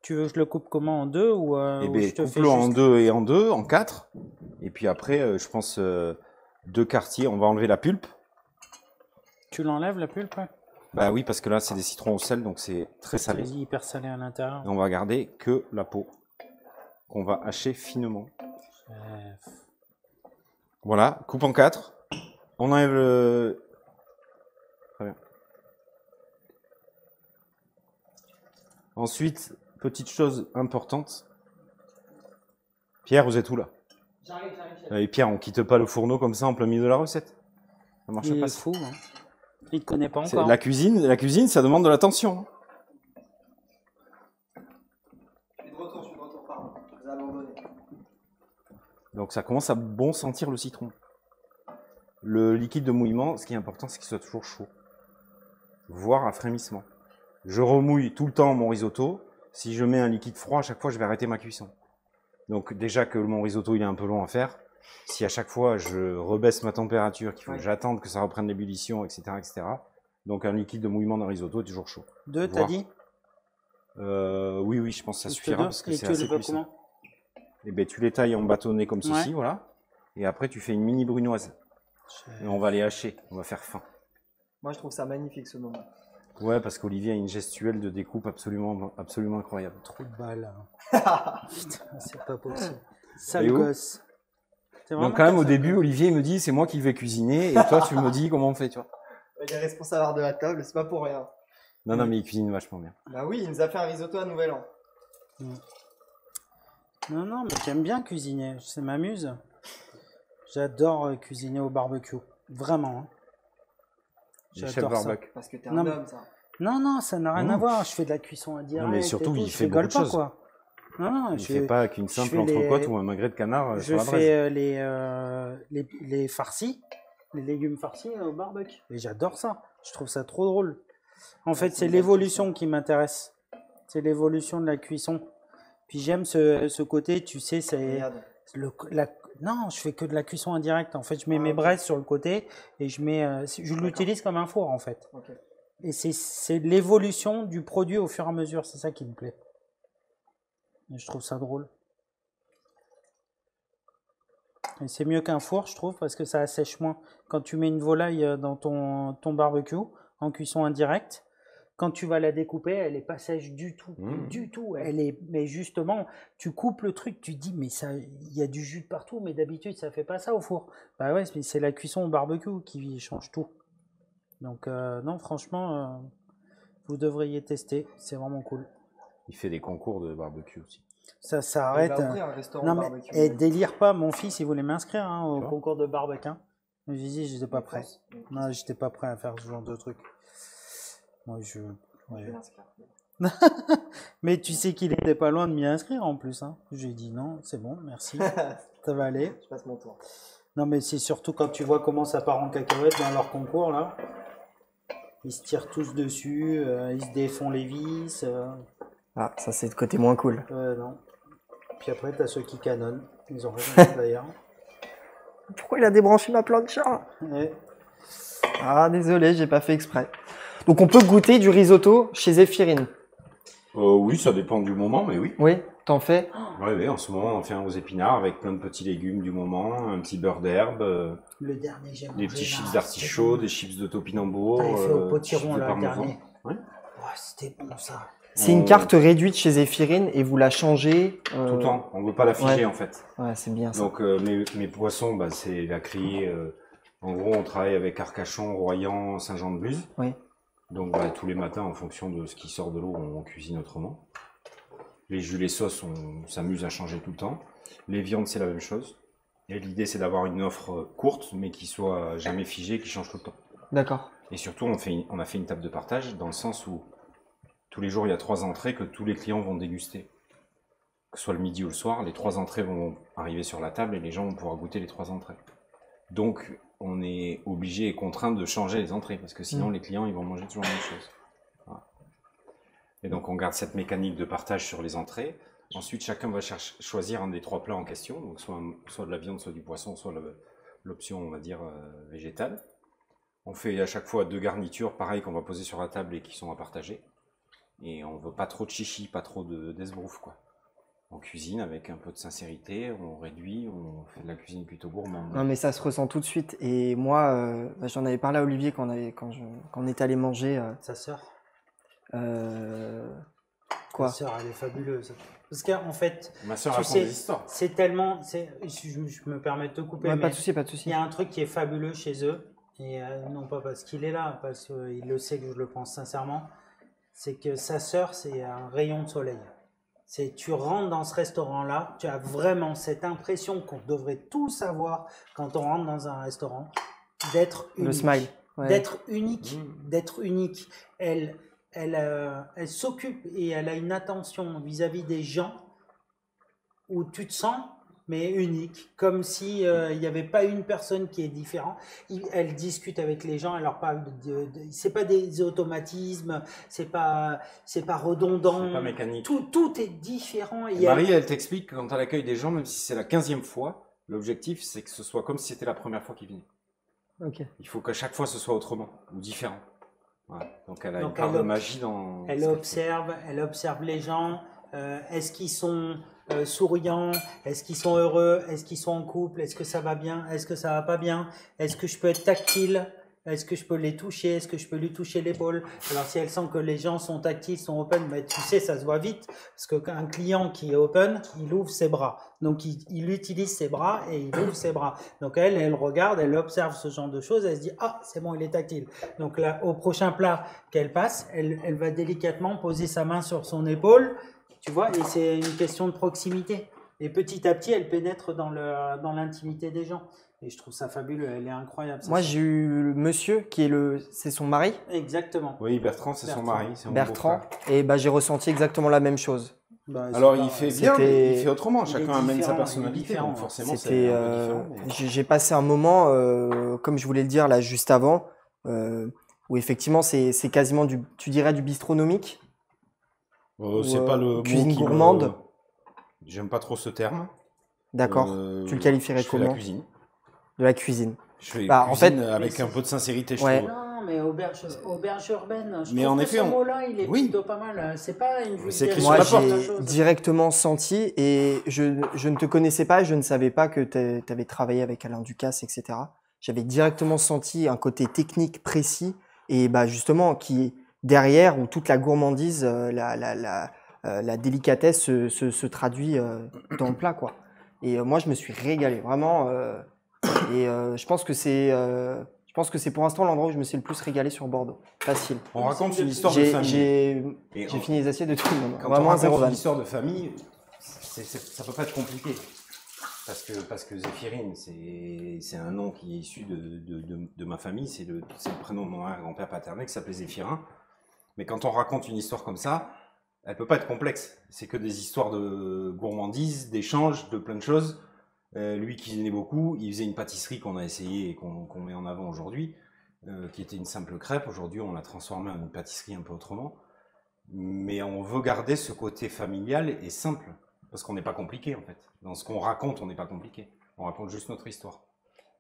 [SPEAKER 2] Tu veux que je le coupe comment, en deux ou
[SPEAKER 3] je te coupe-le en deux et en deux, en quatre. Et puis après, je pense 2 quartiers. On va enlever la pulpe.
[SPEAKER 2] Tu l'enlèves, la pulpe?
[SPEAKER 3] Bah oui, parce que là, c'est des citrons au sel, donc c'est très salé.
[SPEAKER 2] C'est hyper salé à l'intérieur.
[SPEAKER 3] Et on va garder que la peau, qu'on va hacher finement. Voilà, coupe en 4. On enlève le... Très bien. Ensuite, petite chose importante. Pierre, vous êtes où là?
[SPEAKER 1] J'arrive.
[SPEAKER 3] Allez, Pierre, on quitte pas le fourneau comme ça en plein milieu de la recette. Ça marche pas.
[SPEAKER 2] Il est fou, hein. Il ne te connaît pas encore.
[SPEAKER 3] La cuisine, ça demande de l'attention.
[SPEAKER 1] Je suis de retour, pardon. Vous avez abandonné.
[SPEAKER 3] Donc ça commence à bon sentir le citron. Le liquide de mouillement, ce qui est important, c'est qu'il soit toujours chaud, voire à frémissement. Je remouille tout le temps mon risotto. Si je mets un liquide froid, à chaque fois, je vais arrêter ma cuisson. Donc déjà que mon risotto, il est un peu long à faire. Si à chaque fois je rebaisse ma température, qu'il faut que j'attende que ça reprenne l'ébullition, etc., Donc un liquide de mouillement d'un risotto est toujours chaud.
[SPEAKER 2] 2, t'as dit?
[SPEAKER 3] Oui, je pense que ça suffira parce que c'est assez puissant.
[SPEAKER 2] Comment?
[SPEAKER 3] Et ben, tu les tailles en bâtonnets comme ceci, voilà. Et après, tu fais une mini brunoise. Et on va les hacher, on va faire fin.
[SPEAKER 1] Moi, je trouve ça magnifique ce moment.
[SPEAKER 3] Ouais, parce qu'Olivier a une gestuelle de découpe absolument incroyable.
[SPEAKER 2] Trop de balles. Putain, c'est pas possible. Sale gosse.
[SPEAKER 3] Donc quand même, au début, Olivier il me dit, c'est moi qui vais cuisiner. Et toi, tu me dis comment on fait, tu vois.
[SPEAKER 1] Il est responsable de la table, c'est pas pour rien.
[SPEAKER 3] Non, mais il cuisine vachement bien.
[SPEAKER 1] Bah oui, il nous a fait un risotto à Nouvel An.
[SPEAKER 2] Non, mais j'aime bien cuisiner, ça m'amuse. J'adore cuisiner au barbecue, vraiment.
[SPEAKER 3] J'adore ça.
[SPEAKER 1] Parce que t'es un homme, ça.
[SPEAKER 2] Non, ça n'a rien à voir. Je fais de la cuisson indirect.
[SPEAKER 3] Non, mais surtout, il fait beaucoup de choses.
[SPEAKER 2] Quoi. Non,
[SPEAKER 3] il fait pas qu'une simple entrecôte ou un magret de canard sur la braise.
[SPEAKER 2] Je fais les farcis, les légumes farcis au barbecue. Et j'adore ça. Je trouve ça trop drôle. En fait, c'est l'évolution qui m'intéresse. C'est l'évolution de la cuisson. Puis j'aime ce côté, tu sais, c'est non, je fais que de la cuisson indirecte. En fait, je mets mes braises sur le côté et je l'utilise comme un four en fait. Okay. Et c'est l'évolution du produit au fur et à mesure. C'est ça qui me plaît. Et je trouve ça drôle. Et c'est mieux qu'un four, je trouve, parce que ça assèche moins. Quand tu mets une volaille dans ton barbecue en cuisson indirecte, quand tu vas la découper, elle n'est pas sèche du tout. Du tout. Mais justement, tu coupes le truc, tu te dis, mais il y a du jus de partout, mais d'habitude, ça ne fait pas ça au four. Bah ouais, c'est la cuisson au barbecue qui change tout. Donc, non, franchement, vous devriez tester. C'est vraiment cool.
[SPEAKER 3] Il fait des concours de barbecue aussi.
[SPEAKER 2] Ça arrête.
[SPEAKER 1] Il va ouvrir un restaurant
[SPEAKER 2] non,
[SPEAKER 1] barbecue.
[SPEAKER 2] Et délire pas, mon fils, il voulait m'inscrire au concours de barbecue. J'ai dit, j'étais pas prêt. Non, j'étais pas prêt à faire ce genre de truc. Moi, mais tu sais qu'il était pas loin de m'y inscrire en plus. Hein. J'ai dit non, c'est bon, merci. Ça va aller.
[SPEAKER 1] Je passe mon tour.
[SPEAKER 2] Non, mais c'est surtout quand tu vois comment ça part en cacahuète dans leur concours là. Ils se tirent tous dessus, ils se défont les vis.
[SPEAKER 1] Ah, ça c'est le côté moins cool.
[SPEAKER 2] Non. Puis après, t'as ceux qui canonnent. Ils ont raison d'ailleurs.
[SPEAKER 1] Pourquoi il a débranché ma plancha? Ah, désolé, j'ai pas fait exprès. Donc on peut goûter du risotto chez Zéphirine.
[SPEAKER 3] Oui, ça dépend du moment, mais oui.
[SPEAKER 1] Oui, t'en fais?
[SPEAKER 3] Oui, en ce moment, on fait un aux épinards avec plein de petits légumes du moment, un petit beurre d'herbe,
[SPEAKER 2] le dernier, j'ai
[SPEAKER 3] des petits chips d'artichaut, des chips de topinambour.
[SPEAKER 2] T'avais fait au potiron là, le dernier.
[SPEAKER 3] Ouais.
[SPEAKER 2] C'était bon ça.
[SPEAKER 1] C'est une carte réduite chez Zéphirine et vous la changez
[SPEAKER 3] tout le temps. On ne veut pas la figer en fait.
[SPEAKER 1] Ouais, c'est bien ça.
[SPEAKER 3] Donc mes poissons, c'est la criée. En gros, on travaille avec Arcachon, Royan, Saint-Jean-de-Luz.
[SPEAKER 1] Oui.
[SPEAKER 3] Donc tous les matins, en fonction de ce qui sort de l'eau, on cuisine autrement. Les jus, les sauces, on s'amuse à changer tout le temps. Les viandes, c'est la même chose. Et l'idée, c'est d'avoir une offre courte, mais qui soit jamais figée, qui change tout le temps.
[SPEAKER 1] D'accord.
[SPEAKER 3] Et surtout, on a fait une table de partage dans le sens où tous les jours, il y a 3 entrées que tous les clients vont déguster. Que ce soit le midi ou le soir, les 3 entrées vont arriver sur la table et les gens vont pouvoir goûter les 3 entrées. Donc, on est obligé et contraint de changer les entrées parce que sinon, les clients, ils vont manger toujours la même chose. Voilà. Et donc, on garde cette mécanique de partage sur les entrées. Ensuite, chacun va choisir un des 3 plats en question, donc soit de la viande, soit du poisson, soit l'option, on va dire, végétale. On fait à chaque fois 2 garnitures, pareil, qu'on va poser sur la table et qui sont à partager. Et on veut pas trop de chichi, pas trop d'esbrouf, quoi. On cuisine avec un peu de sincérité, on réduit, on fait de la cuisine plutôt gourmande.
[SPEAKER 1] Non mais ça se ressent tout de suite. Et moi, j'en avais parlé à Olivier quand on est allé manger.
[SPEAKER 2] Sa sœur.
[SPEAKER 1] Quoi?
[SPEAKER 2] Sa sœur, elle est fabuleuse. Parce qu'en fait,
[SPEAKER 3] ma sœur raconte des histoires.
[SPEAKER 2] C'est tellement, je me permets de te couper.
[SPEAKER 1] Ouais,
[SPEAKER 2] mais
[SPEAKER 1] pas de souci, pas de souci.
[SPEAKER 2] Il y a un truc qui est fabuleux chez eux, et non pas parce qu'il est là, parce qu'il le sait que je le pense sincèrement. C'est que sa sœur, c'est un rayon de soleil. Tu rentres dans ce restaurant-là, tu as vraiment cette impression qu'on devrait tous avoir quand on rentre dans un restaurant, d'être unique.
[SPEAKER 1] Le smile. Ouais.
[SPEAKER 2] D'être unique. Elle s'occupe et elle a une attention vis-à-vis des gens où tu te sens mais unique, comme si il n'y avait pas une personne qui est différente. Elle discute avec les gens, elle leur parle c'est pas des automatismes, c'est pas redondant,
[SPEAKER 3] c'est pas mécanique.
[SPEAKER 2] Tout est différent.
[SPEAKER 3] Et Marie, elle t'explique que quand elle accueille des gens, même si c'est la 15e fois, l'objectif c'est que ce soit comme si c'était la première fois qu'ils venaient.
[SPEAKER 1] Okay.
[SPEAKER 3] Il faut qu'à chaque fois ce soit autrement ou différent. Ouais. Donc elle a une part de magie dans...
[SPEAKER 2] Elle observe les gens. Est-ce qu'ils sont souriants? Est-ce qu'ils sont heureux? Est-ce qu'ils sont en couple? Est-ce que ça va bien? Est-ce que ça va pas bien? Est-ce que je peux être tactile? Est-ce que je peux les toucher? Est-ce que je peux lui toucher l'épaule? Alors si elle sent que les gens sont tactiles, sont open, mais tu sais, ça se voit vite, parce qu'un client qui est open, il ouvre ses bras. Donc il utilise ses bras et il ouvre ses bras. Donc elle regarde, elle observe ce genre de choses, elle se dit ah c'est bon, il est tactile. Donc là, au prochain plat qu'elle passe, elle va délicatement poser sa main sur son épaule, tu vois, et c'est une question de proximité. Et petit à petit, elle pénètre dans l'intimité des gens. Et je trouve ça fabuleux, elle est incroyable.
[SPEAKER 1] Moi, j'ai eu le monsieur qui est c'est son mari.
[SPEAKER 2] Exactement.
[SPEAKER 3] Oui, Bertrand, c'est son mari.
[SPEAKER 1] Bertrand. Et j'ai ressenti exactement la même chose.
[SPEAKER 3] Alors, il fait bien, mais il fait autrement. Chacun amène sa personnalité. Donc forcément, c'est différent.
[SPEAKER 1] J'ai passé un moment, comme je voulais le dire là juste avant, où effectivement, c'est quasiment tu dirais du bistronomique.
[SPEAKER 3] C'est pas le
[SPEAKER 1] cuisine gourmande.
[SPEAKER 3] J'aime pas trop ce terme.
[SPEAKER 1] D'accord. Tu le qualifierais comment?
[SPEAKER 3] De la cuisine.
[SPEAKER 1] De la cuisine.
[SPEAKER 3] Je fais cuisine avec un peu de sincérité, je trouve.
[SPEAKER 2] Non, mais auberge urbaine.
[SPEAKER 3] Mais en effet,
[SPEAKER 2] ce mot-là, il est plutôt pas mal. C'est pas une vulgarité.
[SPEAKER 1] Moi, j'ai directement senti, et je ne te connaissais pas, je ne savais pas que tu avais travaillé avec Alain Ducasse, etc. J'avais directement senti un côté technique précis, et justement, qui derrière, où toute la gourmandise, la délicatesse se traduit dans le plat, quoi. Et moi, je me suis régalé, vraiment. Et je pense que c'est pour l'instant l'endroit où je me suis le plus régalé sur Bordeaux. Facile.
[SPEAKER 3] On raconte une histoire de famille.
[SPEAKER 1] J'ai fini les assiettes de tout le monde.
[SPEAKER 3] Quand on raconte une histoire de famille, ça peut pas être compliqué. Parce que Zéphirine, c'est un nom qui est issu de ma famille. C'est le prénom de mon grand-père paternel qui s'appelait Zéphirin. Mais quand on raconte une histoire comme ça, elle peut pas être complexe. C'est que des histoires de gourmandise, d'échanges, de plein de choses. Lui cuisinait beaucoup, il faisait une pâtisserie qu'on a essayé et qu'on met en avant aujourd'hui, qui était une simple crêpe. Aujourd'hui, on l'a transformée en une pâtisserie un peu autrement. Mais on veut garder ce côté familial et simple, parce qu'on n'est pas compliqué en fait. Dans ce qu'on raconte, on n'est pas compliqué. On raconte juste notre histoire.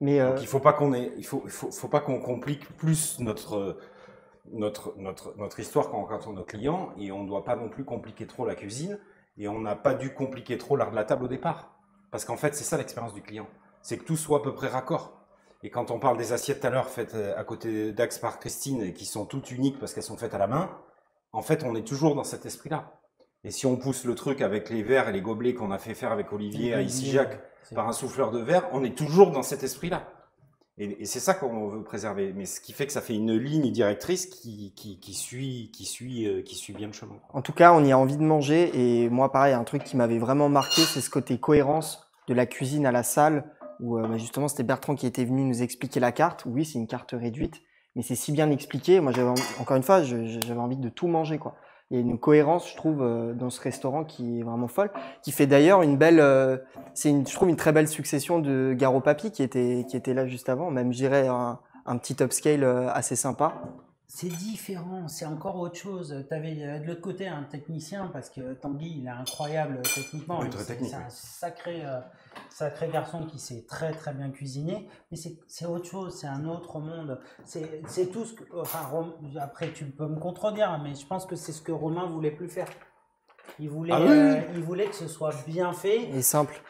[SPEAKER 3] Donc il faut pas qu'on complique plus notre histoire quand on rencontre nos clients, et on ne doit pas non plus compliquer trop la cuisine, et on n'a pas dû compliquer trop l'art de la table au départ. Parce qu'en fait, c'est ça l'expérience du client. C'est que tout soit à peu près raccord. Et quand on parle des assiettes tout à l'heure faites à côté d'Axe par Christine et qui sont toutes uniques parce qu'elles sont faites à la main, en fait, on est toujours dans cet esprit-là. Et si on pousse le truc avec les verres et les gobelets qu'on a fait faire avec Olivier à Issy-Jacques par un souffleur de verre, on est toujours dans cet esprit-là. Et c'est ça qu'on veut préserver. Mais ce qui fait que ça fait une ligne directrice qui suit bien le chemin.
[SPEAKER 1] En tout cas, on y a envie de manger. Et moi, pareil, un truc qui m'avait vraiment marqué, c'est ce côté cohérence de la cuisine à la salle, où justement, c'était Bertrand qui était venu nous expliquer la carte. Oui, c'est une carte réduite, mais c'est si bien expliqué. Moi, encore une fois, j'avais envie de tout manger, quoi. Il y a une cohérence, je trouve, dans ce restaurant qui est vraiment folle, qui fait d'ailleurs une belle, je trouve une très belle succession de Garo Papi qui était là juste avant, même je dirais un petit upscale assez sympa.
[SPEAKER 2] C'est différent, c'est encore autre chose. Tu avais de l'autre côté un technicien, parce que Tanguy, il est incroyable techniquement.
[SPEAKER 3] Oui, très technique.
[SPEAKER 2] C'est un sacré garçon qui sait très très bien cuisiner, mais c'est autre chose, c'est un autre monde. C'est tout ce que. Enfin, après, tu peux me contredire, mais je pense que c'est ce que Romain voulait plus faire. Il voulait que ce soit bien fait.
[SPEAKER 1] Et simple.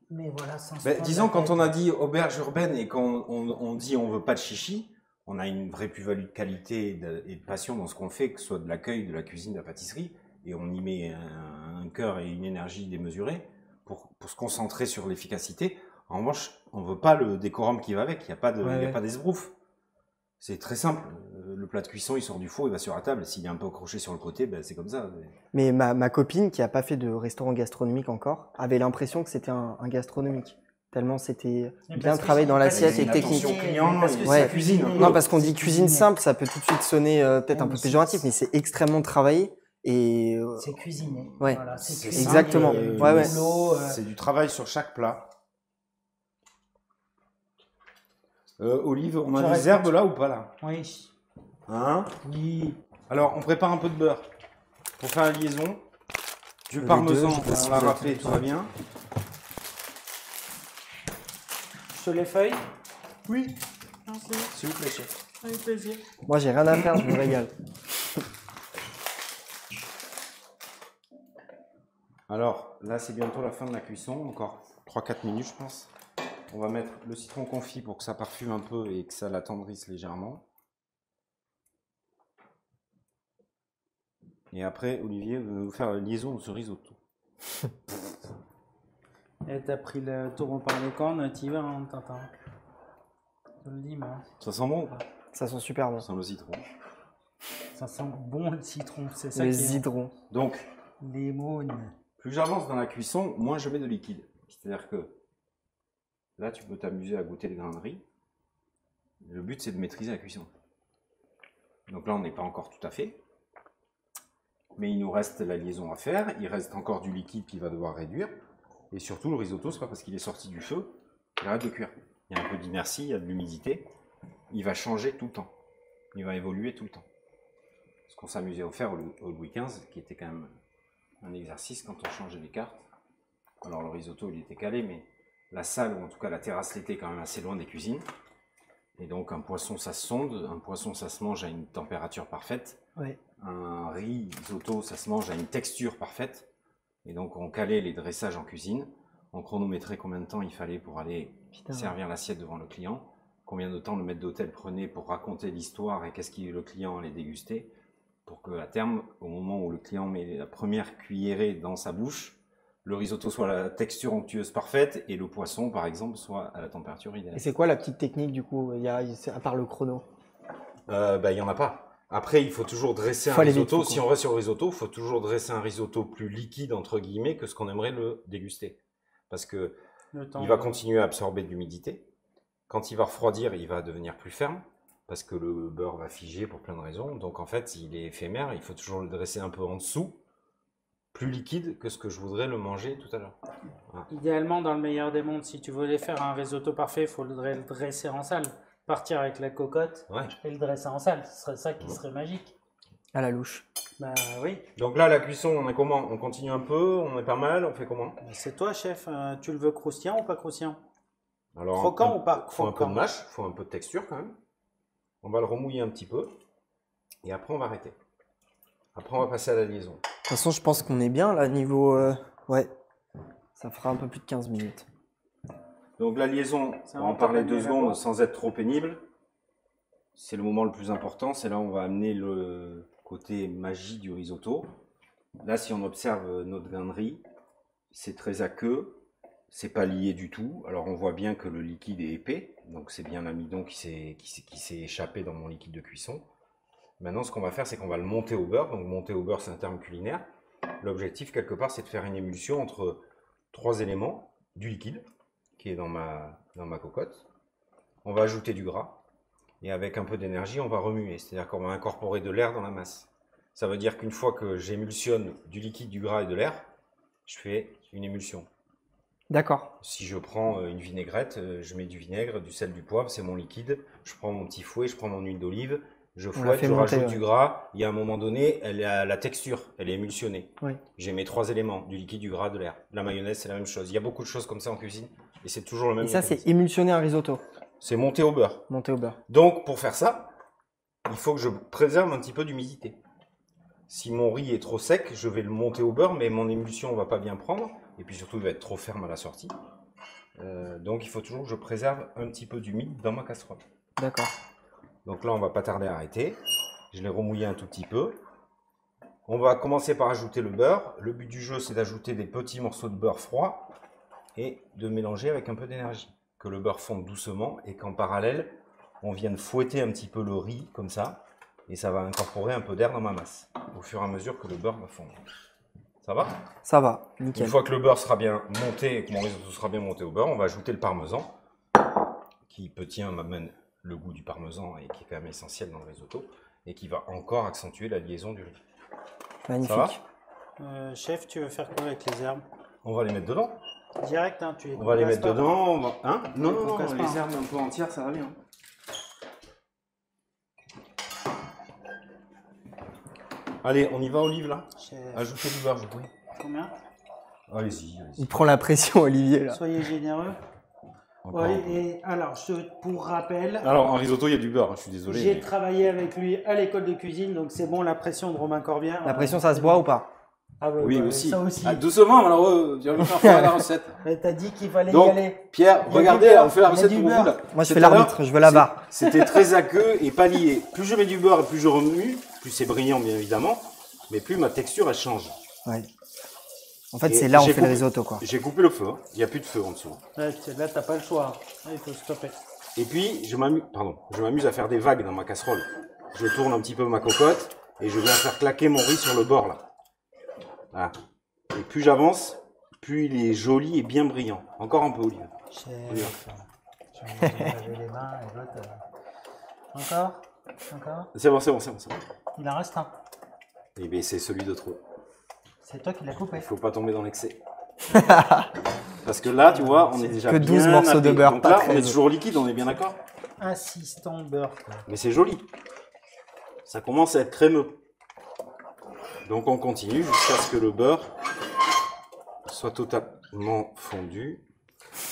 [SPEAKER 2] Mais voilà,
[SPEAKER 3] disons, quand on a dit auberge urbaine et qu'on dit on veut pas de chichi, on a une vraie plus-value de qualité et de passion dans ce qu'on fait, que ce soit de l'accueil, de la cuisine, de la pâtisserie, et on y met un cœur et une énergie démesurée pour se concentrer sur l'efficacité. En revanche, on veut pas le décorum qui va avec, il n'y a pas d'esbrouf. C'est très simple. Le plat de cuisson, il sort du four, il va sur la table. S'il est un peu accroché sur le côté, c'est comme ça.
[SPEAKER 1] Mais ma copine, qui n'a pas fait de restaurant gastronomique encore, avait l'impression que c'était un gastronomique. Tellement c'était bien travaillé dans l'assiette et technique.
[SPEAKER 3] Cuisine.
[SPEAKER 1] Non, parce qu'on dit cuisine simple, ça peut tout de suite sonner peut-être un peu péjoratif, mais c'est extrêmement travaillé. Et
[SPEAKER 2] c'est cuisiné.
[SPEAKER 1] Ouais,
[SPEAKER 2] voilà, c'est
[SPEAKER 1] exactement.
[SPEAKER 3] C'est du travail sur chaque plat. Olive, on a des herbes là ou pas là?
[SPEAKER 2] Oui.
[SPEAKER 3] Hein?
[SPEAKER 2] Oui.
[SPEAKER 3] Alors, on prépare un peu de beurre pour faire la liaison. Du parmesan, on l'a râpé, tout va bien.
[SPEAKER 2] Je te les feuilles?
[SPEAKER 1] Oui.
[SPEAKER 2] Merci.
[SPEAKER 3] S'il vous plaît, chef.
[SPEAKER 2] Avec plaisir.
[SPEAKER 1] Moi, j'ai rien à faire, je me régale.
[SPEAKER 3] Alors, là, c'est bientôt la fin de la cuisson. Encore 3-4 minutes, je pense. On va mettre le citron confit pour que ça parfume un peu et que ça l'attendrisse légèrement. Et après, Olivier va nous faire la liaison de ce risotto.
[SPEAKER 2] Et t'as pris le taureau par les cornes, t'y vas, hein, Tintin. Je te le dis, moi.
[SPEAKER 3] Ça sent bon?
[SPEAKER 1] Ça sent super bon.
[SPEAKER 3] Ça sent le citron.
[SPEAKER 2] Ça sent bon le citron, c'est ça
[SPEAKER 1] Les
[SPEAKER 2] qui est
[SPEAKER 1] hydrons.
[SPEAKER 3] Donc,
[SPEAKER 2] les mônes.
[SPEAKER 3] plus j'avance dans la cuisson, moins je mets de liquide. C'est-à-dire que là, tu peux t'amuser à goûter les grains de riz. Le but, c'est de maîtriser la cuisson. Donc là, on n'est pas encore tout à fait. Mais il nous reste la liaison à faire. Il reste encore du liquide qui va devoir réduire. Et surtout, le risotto, c'est pas parce qu'il est sorti du feu qu'il arrête de cuire. Il y a un peu d'inertie, il y a de l'humidité. Il va changer tout le temps. Il va évoluer tout le temps. Ce qu'on s'amusait à faire au Louis XV, qui était quand même un exercice quand on changeait les cartes. Alors le risotto, il était calé, mais la salle, ou en tout cas la terrasse, était quand même assez loin des cuisines. Et donc un poisson, ça se sonde. Un poisson, ça se mange à une température parfaite.
[SPEAKER 1] Oui.
[SPEAKER 3] Un risotto, ça se mange à une texture parfaite. Et donc on calait les dressages en cuisine. On chronométrait combien de temps il fallait pour aller servir l'assiette devant le client. Combien de temps le maître d'hôtel prenait pour raconter l'histoire et qu'est-ce que le client allait déguster. Pour qu'à terme, au moment où le client met la première cuillerée dans sa bouche, le risotto soit à la texture onctueuse parfaite et le poisson, par exemple, soit à la température idéale.
[SPEAKER 1] Et c'est quoi la petite technique du coup, à part le chrono?
[SPEAKER 3] Il n'y en a pas. Après, il faut toujours dresser un risotto. Si on reste sur le risotto, il faut toujours dresser un risotto plus liquide, entre guillemets, que ce qu'on aimerait le déguster. Parce que il va continuer à absorber de l'humidité. Quand il va refroidir, il va devenir plus ferme. Parce que le beurre va figer pour plein de raisons. Donc en fait, il est éphémère. Il faut toujours le dresser un peu en dessous. Plus liquide que ce que je voudrais le manger tout à l'heure. Voilà.
[SPEAKER 2] Idéalement, dans le meilleur des mondes, si tu voulais faire un risotto parfait, il faut le dresser en salle. Partir avec la cocotte et le dresser en salle. Ce serait ça qui serait magique.
[SPEAKER 1] À la louche.
[SPEAKER 2] Bah oui.
[SPEAKER 3] Donc là, la cuisson, on est comment? On continue un peu? On est pas mal? On fait comment?
[SPEAKER 2] C'est toi, chef. Tu le veux croustillant ou pas croustillant?
[SPEAKER 3] Alors,
[SPEAKER 2] croquant ou pas?
[SPEAKER 3] Il faut un peu de mâche, il faut un peu de texture quand même. On va le remouiller un petit peu. Et après, on va arrêter. Après, on va passer à la liaison.
[SPEAKER 1] De toute façon, je pense qu'on est bien là, niveau... Ouais, ça fera un peu plus de 15 minutes.
[SPEAKER 3] Donc la liaison, on va en parler 2 secondes sans être trop pénible. C'est le moment le plus important. C'est là où on va amener le côté magie du risotto. Là, si on observe notre grain de riz, c'est très aqueux. C'est pas lié du tout. Alors on voit bien que le liquide est épais. Donc c'est bien l'amidon qui s'est échappé dans mon liquide de cuisson. Maintenant, ce qu'on va faire, c'est qu'on va le monter au beurre. Donc monter au beurre, c'est un terme culinaire. L'objectif, quelque part, c'est de faire une émulsion entre 3 éléments. Du liquide, qui est dans ma cocotte. On va ajouter du gras. Et avec un peu d'énergie, on va remuer. C'est-à-dire qu'on va incorporer de l'air dans la masse. Ça veut dire qu'une fois que j'émulsionne du liquide, du gras et de l'air, je fais une émulsion.
[SPEAKER 1] D'accord.
[SPEAKER 3] Si je prends une vinaigrette, je mets du vinaigre, du sel, du poivre, c'est mon liquide. Je prends mon petit fouet, je prends mon huile d'olive, je fouette, je rajoute du gras. Il y a un moment donné, elle a la texture, elle est émulsionnée.
[SPEAKER 1] Oui.
[SPEAKER 3] J'ai mes 3 éléments, du liquide, du gras, de l'air. La mayonnaise, c'est la même chose. Il y a beaucoup de choses comme ça en cuisine et c'est toujours le même.
[SPEAKER 1] Et ça, c'est émulsionner un risotto.
[SPEAKER 3] C'est monter au beurre.
[SPEAKER 1] Monter au beurre.
[SPEAKER 3] Donc, pour faire ça, il faut que je préserve un petit peu d'humidité. Si mon riz est trop sec, je vais le monter au beurre, mais mon émulsion ne va pas bien prendre. Et puis surtout, il va être trop ferme à la sortie. Donc, il faut toujours que je préserve un petit peu d'humide dans ma casserole.
[SPEAKER 1] D'accord.
[SPEAKER 3] Donc là, on va pas tarder à arrêter. Je l'ai remouillé un tout petit peu. On va commencer par ajouter le beurre. Le but du jeu, c'est d'ajouter des petits morceaux de beurre froid et de mélanger avec un peu d'énergie. Que le beurre fonde doucement et qu'en parallèle, on vienne fouetter un petit peu le riz comme ça. Et ça va incorporer un peu d'air dans ma masse au fur et à mesure que le beurre va fondre. Ça va?
[SPEAKER 1] Ça va, nickel.
[SPEAKER 3] Une fois que le beurre sera bien monté et que mon risotto sera bien monté au beurre, on va ajouter le parmesan qui m'amène le goût du parmesan et qui est quand même essentiel dans le risotto et qui va encore accentuer la liaison du riz.
[SPEAKER 1] Magnifique.
[SPEAKER 3] Ça va?
[SPEAKER 2] Chef, tu veux faire quoi avec les herbes?
[SPEAKER 3] On va les mettre dedans.
[SPEAKER 2] Direct, hein,
[SPEAKER 3] on va les mettre
[SPEAKER 2] pas,
[SPEAKER 3] dedans. Hein? Non,
[SPEAKER 2] les
[SPEAKER 3] herbes un peu entières, ça va bien. Allez, on y va, Olive, là? Ajoutez du beurre, je prie.
[SPEAKER 2] Combien?
[SPEAKER 3] Allez-y.
[SPEAKER 1] Il prend la pression, Olivier, là.
[SPEAKER 2] Soyez généreux. Ouais, et alors, pour rappel...
[SPEAKER 3] Alors, en risotto, il y a du beurre, hein, je suis désolé.
[SPEAKER 2] J'ai travaillé avec lui à l'école de cuisine, donc c'est bon, la pression de Romain Corbière.
[SPEAKER 4] La pression, ça se boit ou pas?
[SPEAKER 2] Ah ouais,
[SPEAKER 3] oui,
[SPEAKER 2] bah,
[SPEAKER 3] aussi.
[SPEAKER 2] Ça aussi.
[SPEAKER 3] Ah, doucement, malheureux, tu vas me faire faire la recette.
[SPEAKER 2] T'as dit qu'il fallait
[SPEAKER 3] Donc,
[SPEAKER 2] y aller.
[SPEAKER 3] Pierre, regardez, on fait la recette pour vous. Là.
[SPEAKER 4] Moi, je fais l'arbitre, je veux la barre.
[SPEAKER 3] C'était très aqueux et pas lié. Plus je mets du beurre et plus je remue, plus c'est brillant, bien évidemment, mais plus ma texture, elle change.
[SPEAKER 4] Ouais. En fait,
[SPEAKER 3] Et
[SPEAKER 4] c'est là où on
[SPEAKER 3] j'ai
[SPEAKER 4] fait le
[SPEAKER 3] coupé-
[SPEAKER 4] risotto, quoi.
[SPEAKER 3] J'ai coupé le feu, hein. Il n'y a plus de feu en dessous.
[SPEAKER 2] Ouais, là, t'as pas le choix. Là, il faut stopper.
[SPEAKER 3] Et puis, je m'amuse à faire des vagues dans ma casserole. Je tourne un petit peu ma cocotte et je viens faire claquer mon riz sur le bord, là. Voilà. Et plus j'avance, plus il est joli et bien brillant. Encore un peu, Olivier.
[SPEAKER 2] Chef, je vais laver les mains et l'autre... Encore.
[SPEAKER 3] C'est bon.
[SPEAKER 2] Il en reste un.
[SPEAKER 3] Eh bien, c'est celui de trop.
[SPEAKER 2] C'est toi qui l'as coupé.
[SPEAKER 3] Il faut pas tomber dans l'excès. Parce que là, tu vois, on est déjà
[SPEAKER 4] que 12
[SPEAKER 3] bien
[SPEAKER 4] morceaux de
[SPEAKER 3] nappé.
[SPEAKER 4] beurre,
[SPEAKER 3] Donc
[SPEAKER 4] pas
[SPEAKER 3] là, on
[SPEAKER 4] 13.
[SPEAKER 3] est toujours liquide, on est bien d'accord?
[SPEAKER 2] Assistant beurre, quoi.
[SPEAKER 3] Mais c'est joli. Ça commence à être crémeux. Donc on continue jusqu'à ce que le beurre soit totalement fondu.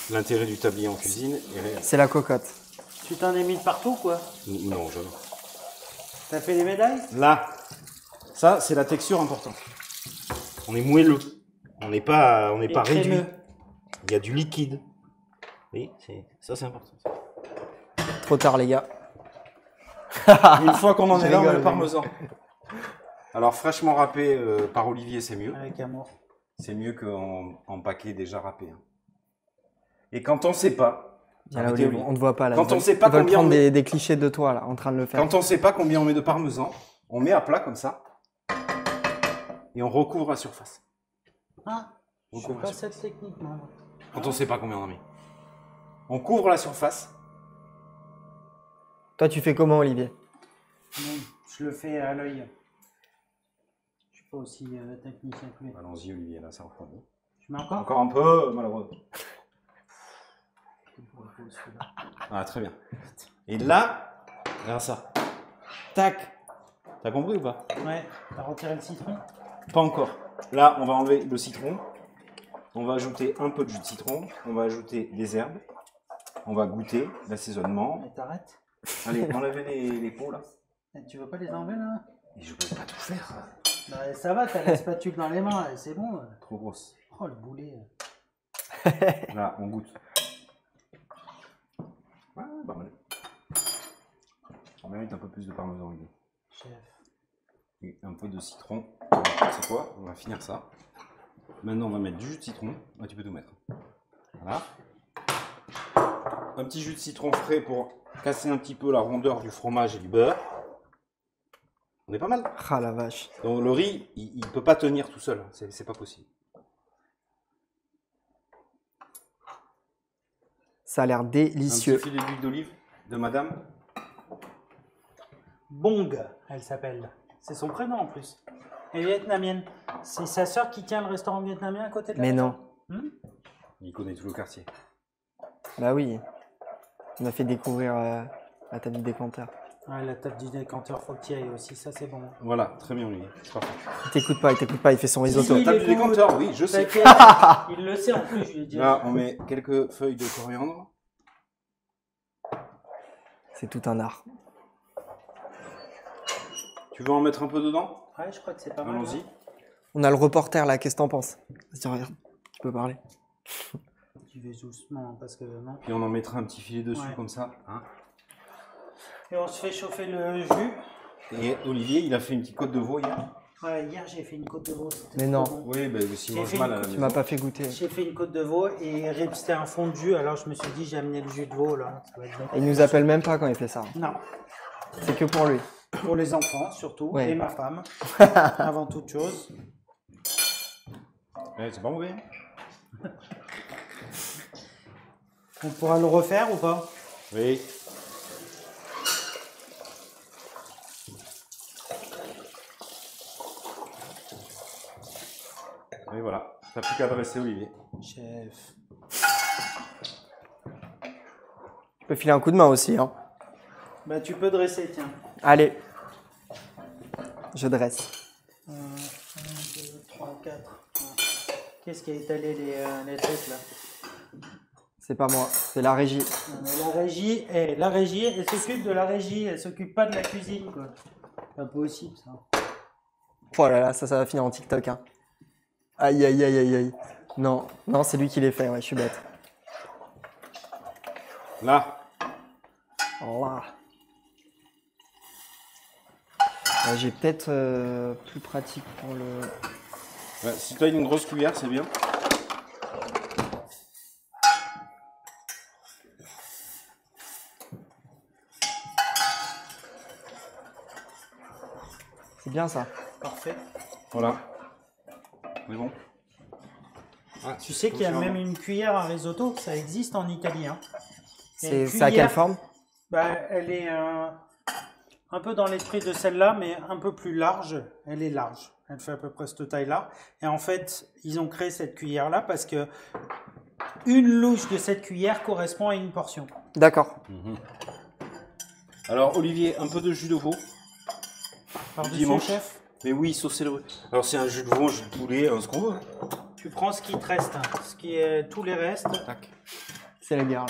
[SPEAKER 3] L'intérêt du tablier en cuisine est réel.
[SPEAKER 4] C'est la cocotte.
[SPEAKER 2] Tu t'en es mis de partout, quoi.
[SPEAKER 3] Non, jamais.
[SPEAKER 2] T'as fait des médailles?
[SPEAKER 3] Là, ça, c'est la texture importante. On est moelleux. On n'est pas réduit.
[SPEAKER 2] Crémeux.
[SPEAKER 3] Il y a du liquide. Oui, ça c'est important.
[SPEAKER 4] Trop tard, les gars.
[SPEAKER 3] Une fois qu'on en
[SPEAKER 4] Je
[SPEAKER 3] est là, on met
[SPEAKER 4] rigole,
[SPEAKER 3] le parmesan. Alors fraîchement râpé par Olivier, c'est mieux.
[SPEAKER 2] Avec amour.
[SPEAKER 3] C'est mieux qu'en paquet déjà râpé. hein. Et quand on ne sait pas,
[SPEAKER 4] Ah, là,
[SPEAKER 3] arrêtez,
[SPEAKER 4] Olivier, on ne voit pas là.
[SPEAKER 3] Quand on sait pas
[SPEAKER 4] Ils veulent
[SPEAKER 3] combien
[SPEAKER 4] prendre
[SPEAKER 3] on met-
[SPEAKER 4] des clichés de toi là, en train de le faire.
[SPEAKER 3] quand on ne sait pas combien on met de parmesan, on met à plat comme ça et on recouvre la surface.
[SPEAKER 2] Ah, je sais
[SPEAKER 3] Recouvre
[SPEAKER 2] pas
[SPEAKER 3] la surface.
[SPEAKER 2] cette technique, moi.
[SPEAKER 3] Quand on ne sait pas combien on en met. On couvre la surface.
[SPEAKER 4] Toi, tu fais comment, Olivier?
[SPEAKER 2] Non, je le fais à l'œil. Je suis pas aussi technicien que lui.
[SPEAKER 3] Allons-y Olivier, là ça reprend.
[SPEAKER 2] Tu mets encore?
[SPEAKER 3] Encore un peu, malheureux. Ah très bien. Et là, regarde ça. Tac. T'as compris ou pas?
[SPEAKER 2] Ouais, t'as retiré le citron?
[SPEAKER 3] Pas encore. Là, on va enlever le citron. On va ajouter un peu de jus de citron. On va ajouter des herbes. On va goûter l'assaisonnement.
[SPEAKER 2] Mais t'arrêtes.
[SPEAKER 3] Allez, enlevez les pots là.
[SPEAKER 2] Et tu veux pas les enlever là?
[SPEAKER 3] Et je peux pas tout faire.
[SPEAKER 2] Bah, ça va, t'as la spatule dans les mains, et c'est bon.
[SPEAKER 3] Trop grosse.
[SPEAKER 2] Oh le boulet.
[SPEAKER 3] Là, on goûte. Ouais, pas mal. On mérite un peu plus de parmesan, Olivier.
[SPEAKER 2] Chef.
[SPEAKER 3] Et un peu de citron. C'est quoi? On va finir ça. Maintenant, on va mettre du jus de citron. Ah, tu peux tout mettre. Voilà. Un petit jus de citron frais pour casser un petit peu la rondeur du fromage et du beurre. On est pas mal.
[SPEAKER 4] Ah la vache.
[SPEAKER 3] Donc le riz, il ne peut pas tenir tout seul. C'est pas possible.
[SPEAKER 4] Ça a l'air
[SPEAKER 3] Un
[SPEAKER 4] délicieux.
[SPEAKER 3] petit filet d'huile d'olive de madame.
[SPEAKER 2] Bong, elle s'appelle. C'est son prénom en plus. Elle est vietnamienne. C'est sa sœur qui tient le restaurant vietnamien à côté de la
[SPEAKER 4] Mais
[SPEAKER 2] maison.
[SPEAKER 4] non.
[SPEAKER 3] Il connaît tout le quartier.
[SPEAKER 4] Bah oui. On a fait découvrir la table du décanteur.
[SPEAKER 2] Ouais, la table du décanteur, faut que tu y ailles aussi, ça c'est bon.
[SPEAKER 3] Voilà, très bien Olivier. C'est parfait.
[SPEAKER 4] Il t'écoute pas, il fait son risotto.
[SPEAKER 2] Si,
[SPEAKER 3] La table
[SPEAKER 2] il
[SPEAKER 3] du
[SPEAKER 2] écoute.
[SPEAKER 3] décanteur, oui, je sais.
[SPEAKER 2] T'inquiète, il le sait en plus, je lui ai dit.
[SPEAKER 3] Là, on met quelques feuilles de coriandre.
[SPEAKER 4] C'est tout un art.
[SPEAKER 3] Tu veux en mettre un peu dedans?
[SPEAKER 2] Ouais, je crois que c'est pas mal.
[SPEAKER 3] Allons-y.
[SPEAKER 4] On a le reporter là, qu'est-ce que t'en penses? Vas-y, regarde, tu peux parler.
[SPEAKER 2] Tu vas doucement parce que non.
[SPEAKER 3] Puis on en mettra un petit filet dessus
[SPEAKER 2] Ouais.
[SPEAKER 3] comme ça. Hein.
[SPEAKER 2] Et on se fait chauffer le jus.
[SPEAKER 3] Et Olivier, il a fait une petite côte de veau hier.
[SPEAKER 2] Ouais, hier j'ai fait une côte de veau. c'était
[SPEAKER 4] Mais
[SPEAKER 2] trop
[SPEAKER 4] non.
[SPEAKER 2] bon.
[SPEAKER 3] Oui, ben s'il
[SPEAKER 2] J'ai
[SPEAKER 3] mange
[SPEAKER 2] fait
[SPEAKER 3] mal
[SPEAKER 2] une
[SPEAKER 3] à la
[SPEAKER 4] Tu
[SPEAKER 3] maison.
[SPEAKER 4] m'as pas fait goûter.
[SPEAKER 2] J'ai fait une côte de veau et c'était un fond de jus, alors je me suis dit j'ai amené le jus de veau là. Ça va être bon.
[SPEAKER 4] Il nous appelle même pas quand il fait ça.
[SPEAKER 2] Non,
[SPEAKER 4] C'est que pour lui.
[SPEAKER 2] pour les enfants surtout,
[SPEAKER 4] Ouais.
[SPEAKER 2] et ma femme, avant toute chose.
[SPEAKER 3] Ouais, c'est pas mauvais.
[SPEAKER 2] On pourra le refaire ou pas?
[SPEAKER 3] Oui. Et voilà, t'as plus qu'à dresser Olivier.
[SPEAKER 2] Chef.
[SPEAKER 4] Tu peux filer un coup de main aussi. Hein.
[SPEAKER 2] Bah tu peux dresser, tiens.
[SPEAKER 4] Allez. Je dresse.
[SPEAKER 2] 1, 2, 3, 4. Qu'est-ce qui a étalé les trucs là?
[SPEAKER 4] C'est pas moi, c'est la régie.
[SPEAKER 2] Non, mais la régie, elle s'occupe de la régie, elle s'occupe pas de la cuisine, quoi. Pas possible, ça.
[SPEAKER 4] Oh là là, ça va finir en TikTok. Hein. Aïe, aïe, aïe, aïe, aïe. Non, non, c'est lui qui les fait, ouais, je suis bête.
[SPEAKER 3] Là.
[SPEAKER 4] Là. J'ai peut-être plus pratique pour le...
[SPEAKER 3] Ouais, si tu as une grosse cuillère, c'est bien.
[SPEAKER 4] C'est bien ça.
[SPEAKER 2] Parfait.
[SPEAKER 3] Voilà. C'est bon.
[SPEAKER 2] Ah, tu sais qu'il y a même une cuillère à risotto, ça existe en Italie. Hein.
[SPEAKER 4] C'est à quelle forme?
[SPEAKER 2] Bah, elle est un peu dans l'esprit de celle-là, mais un peu plus large. Elle est large. Elle fait à peu près cette taille-là. Et en fait, ils ont créé cette cuillère-là parce que une louche de cette cuillère correspond à une portion.
[SPEAKER 4] D'accord.
[SPEAKER 3] Alors, Olivier, un peu de jus de veau.
[SPEAKER 2] Par-dessus, chef.
[SPEAKER 3] Mais oui, saucez le. Alors, c'est un jus de veau, un jus de poulet, ce qu'on veut.
[SPEAKER 2] Tu prends ce qui te reste, hein. Ce qui est tous les restes.
[SPEAKER 3] Tac.
[SPEAKER 4] C'est la guerre.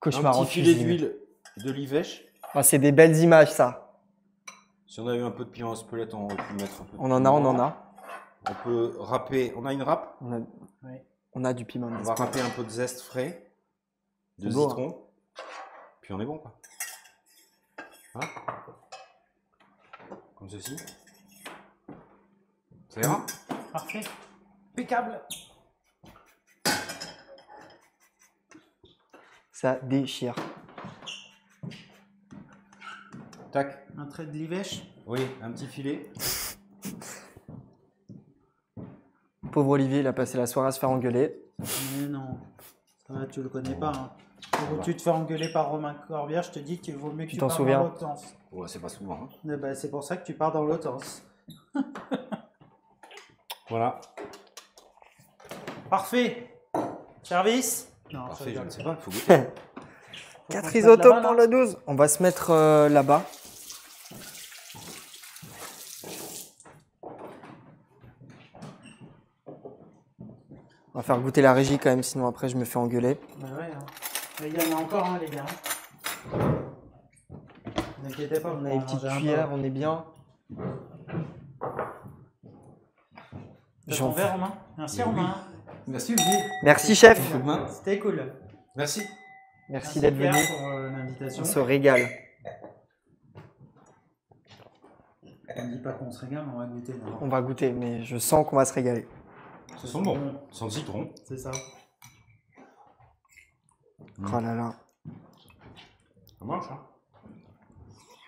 [SPEAKER 3] Un petit filet d'huile d'olivèche.
[SPEAKER 4] Ah, c'est des belles images, ça.
[SPEAKER 3] Si on avait un peu de piment à spelette, on aurait pu mettre un peu.
[SPEAKER 4] On en a.
[SPEAKER 3] On peut râper. On a une râpe.
[SPEAKER 4] On a du piment.
[SPEAKER 3] On va râper un peu de zeste frais, de
[SPEAKER 4] beau,
[SPEAKER 3] citron.
[SPEAKER 4] hein.
[SPEAKER 3] Puis on est bon, quoi. Voilà. Comme ceci. Ça ira?
[SPEAKER 2] Parfait. Impeccable.
[SPEAKER 4] Ça déchire.
[SPEAKER 3] Tac.
[SPEAKER 2] Un trait de livèche.
[SPEAKER 3] Oui, un petit filet.
[SPEAKER 4] Pauvre Olivier, il a passé la soirée à se faire engueuler.
[SPEAKER 2] Mais non, ça va, tu le connais pas. Hein. Quand tu te fais engueuler par Romain Corbière, je te dis qu'il vaut mieux que tu partes dans l'autre sens.
[SPEAKER 3] Ouais, c'est pas souvent. Hein.
[SPEAKER 2] Ben, c'est pour ça que tu pars dans l'autre sens.
[SPEAKER 3] Voilà.
[SPEAKER 2] Parfait. Service? Non,
[SPEAKER 3] parfait, je ne sais pas, il faut goûter.
[SPEAKER 4] 4 risottos pour le 12. On va se mettre là-bas. On va faire goûter la régie quand même, sinon après je me fais engueuler.
[SPEAKER 2] Bah ouais, hein. Mais il y en a encore un, les gars. Ne vous inquiétez pas,
[SPEAKER 4] on a une petite cuillère, on est bien.
[SPEAKER 2] T'as ton verre, Romain? Merci, Romain.
[SPEAKER 3] Merci, Olivier.
[SPEAKER 4] Merci, chef.
[SPEAKER 2] C'était cool.
[SPEAKER 3] Merci.
[SPEAKER 4] Merci d'être venu.
[SPEAKER 2] Pour l'invitation.
[SPEAKER 4] On se régale.
[SPEAKER 2] On ne dit pas qu'on se régale, mais on va goûter.
[SPEAKER 4] On va goûter, mais je sens qu'on va se régaler.
[SPEAKER 3] Ça sent bon. Sans citron.
[SPEAKER 2] C'est ça.
[SPEAKER 4] Oh là là.
[SPEAKER 3] Ça marche, hein?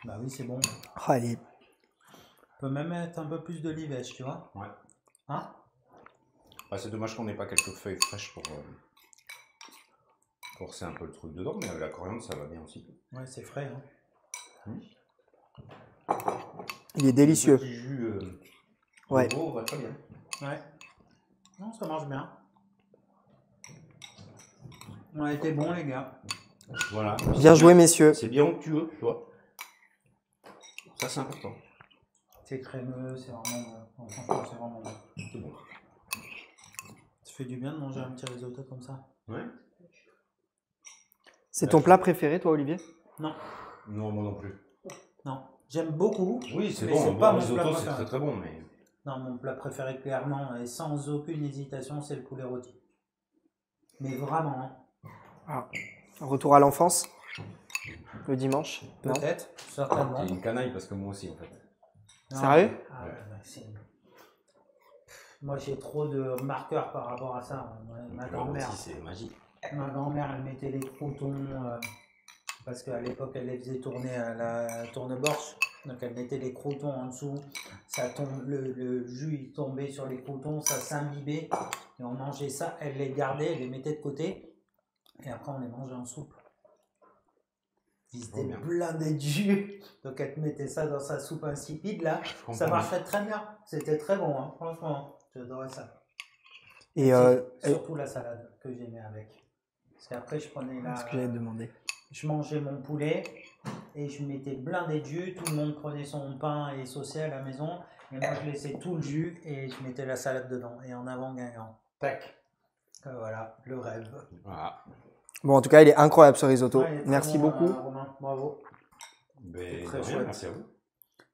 [SPEAKER 2] Bah oui, c'est bon.
[SPEAKER 4] Oh, allez.
[SPEAKER 2] On peut même mettre un peu plus de livèche, tu vois.
[SPEAKER 3] Ouais.
[SPEAKER 2] Hein?
[SPEAKER 3] Bah, c'est dommage qu'on n'ait pas quelques feuilles fraîches pour forcer un peu le truc dedans, mais avec la coriandre, ça va bien aussi.
[SPEAKER 2] Ouais, c'est frais. Hein.
[SPEAKER 4] Il est délicieux.
[SPEAKER 3] Le petit jus
[SPEAKER 4] ouais.
[SPEAKER 3] de veau va très bien.
[SPEAKER 2] Ouais. Non, ça marche bien. On a été bons, les gars.
[SPEAKER 3] Voilà.
[SPEAKER 4] Bien joué, messieurs.
[SPEAKER 3] C'est bien onctueux, tu vois. Ça, c'est important.
[SPEAKER 2] C'est crémeux, c'est vraiment bon. Franchement, c'est vraiment bon.
[SPEAKER 3] C'est bon.
[SPEAKER 2] Ça fait du bien de manger un petit risotto comme ça.
[SPEAKER 3] Ouais.
[SPEAKER 4] C'est ton plat préféré, toi, Olivier?
[SPEAKER 2] Non.
[SPEAKER 3] Non, moi non plus.
[SPEAKER 2] Non. J'aime beaucoup.
[SPEAKER 3] Oui, c'est
[SPEAKER 2] mais
[SPEAKER 3] bon.
[SPEAKER 2] c'est
[SPEAKER 3] Un
[SPEAKER 2] pas
[SPEAKER 3] bon
[SPEAKER 2] mon plat
[SPEAKER 3] risotto, c'est
[SPEAKER 2] préféré.
[SPEAKER 3] très bon, mais...
[SPEAKER 2] Non, mon plat préféré, clairement, et sans aucune hésitation, c'est le poulet rôti. Mais vraiment, hein.
[SPEAKER 4] Ah. Retour à l'enfance? Le dimanche?
[SPEAKER 2] Peut-être, certainement.
[SPEAKER 3] T'es une canaille, parce que moi aussi, en fait.
[SPEAKER 2] Non.
[SPEAKER 4] Sérieux?
[SPEAKER 2] Ah, moi, j'ai trop de marqueurs par rapport à ça. Ma grand-mère,
[SPEAKER 3] c'est magique.
[SPEAKER 2] Ma grand-mère, elle mettait les croutons, parce qu'à l'époque, elle les faisait tourner à la tourne-borche. Donc, elle mettait les croutons en dessous. Ça tombe, le jus il tombait sur les croutons, ça s'imbibait. Et on mangeait ça. Elle les gardait, elle les mettait de côté. Et après, on les mangeait en soupe. Ils étaient blindés de jus. Donc, elle te mettait ça dans sa soupe insipide, là. Ça marchait très bien. C'était très bon, hein. Franchement. J'adorais ça.
[SPEAKER 4] Et
[SPEAKER 2] surtout la salade que j'aimais avec. Parce qu'après, je prenais la...
[SPEAKER 4] Ce que j'allais te demander.
[SPEAKER 2] Je mangeais mon poulet et je mettais blindé de jus. Tout le monde prenait son pain et sauçait à la maison. Et moi, je laissais tout le jus et je mettais la salade dedans. Et en avant, gagnant. Tac. Voilà, le rêve.
[SPEAKER 3] Voilà.
[SPEAKER 4] Bon, en tout cas, il est incroyable ce risotto.
[SPEAKER 2] Ouais, il est très
[SPEAKER 4] Merci
[SPEAKER 2] bon,
[SPEAKER 4] beaucoup.
[SPEAKER 2] Romain, bravo.
[SPEAKER 3] Ben,
[SPEAKER 2] très
[SPEAKER 3] de rien,
[SPEAKER 2] chouette.
[SPEAKER 3] merci à vous.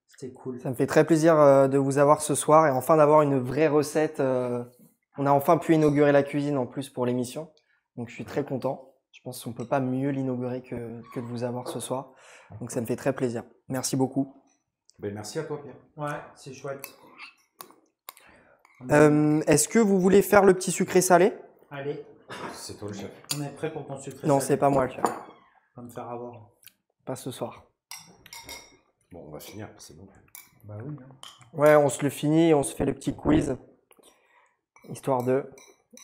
[SPEAKER 2] C'était cool.
[SPEAKER 4] Ça me fait très plaisir de vous avoir ce soir et enfin d'avoir une vraie recette. On a enfin pu inaugurer la cuisine en plus pour l'émission. Donc je suis très content. Je pense qu'on ne peut pas mieux l'inaugurer que de vous avoir ce soir. Donc ça me fait très plaisir. Merci beaucoup.
[SPEAKER 3] Ben, merci à toi, Pierre.
[SPEAKER 2] Ouais, c'est chouette.
[SPEAKER 4] Est-ce que vous voulez faire le petit sucré salé?
[SPEAKER 2] Allez,
[SPEAKER 3] C'est toi le chef.
[SPEAKER 2] on est prêt pour ton sucré
[SPEAKER 4] Non,
[SPEAKER 2] salé.
[SPEAKER 4] c'est pas moi le chef.
[SPEAKER 2] On va me faire avoir.
[SPEAKER 4] Pas ce soir.
[SPEAKER 3] Bon, on va finir, c'est bon.
[SPEAKER 2] Bah oui. Hein.
[SPEAKER 4] Ouais, on se le finit, on se fait le petit quiz. Histoire de...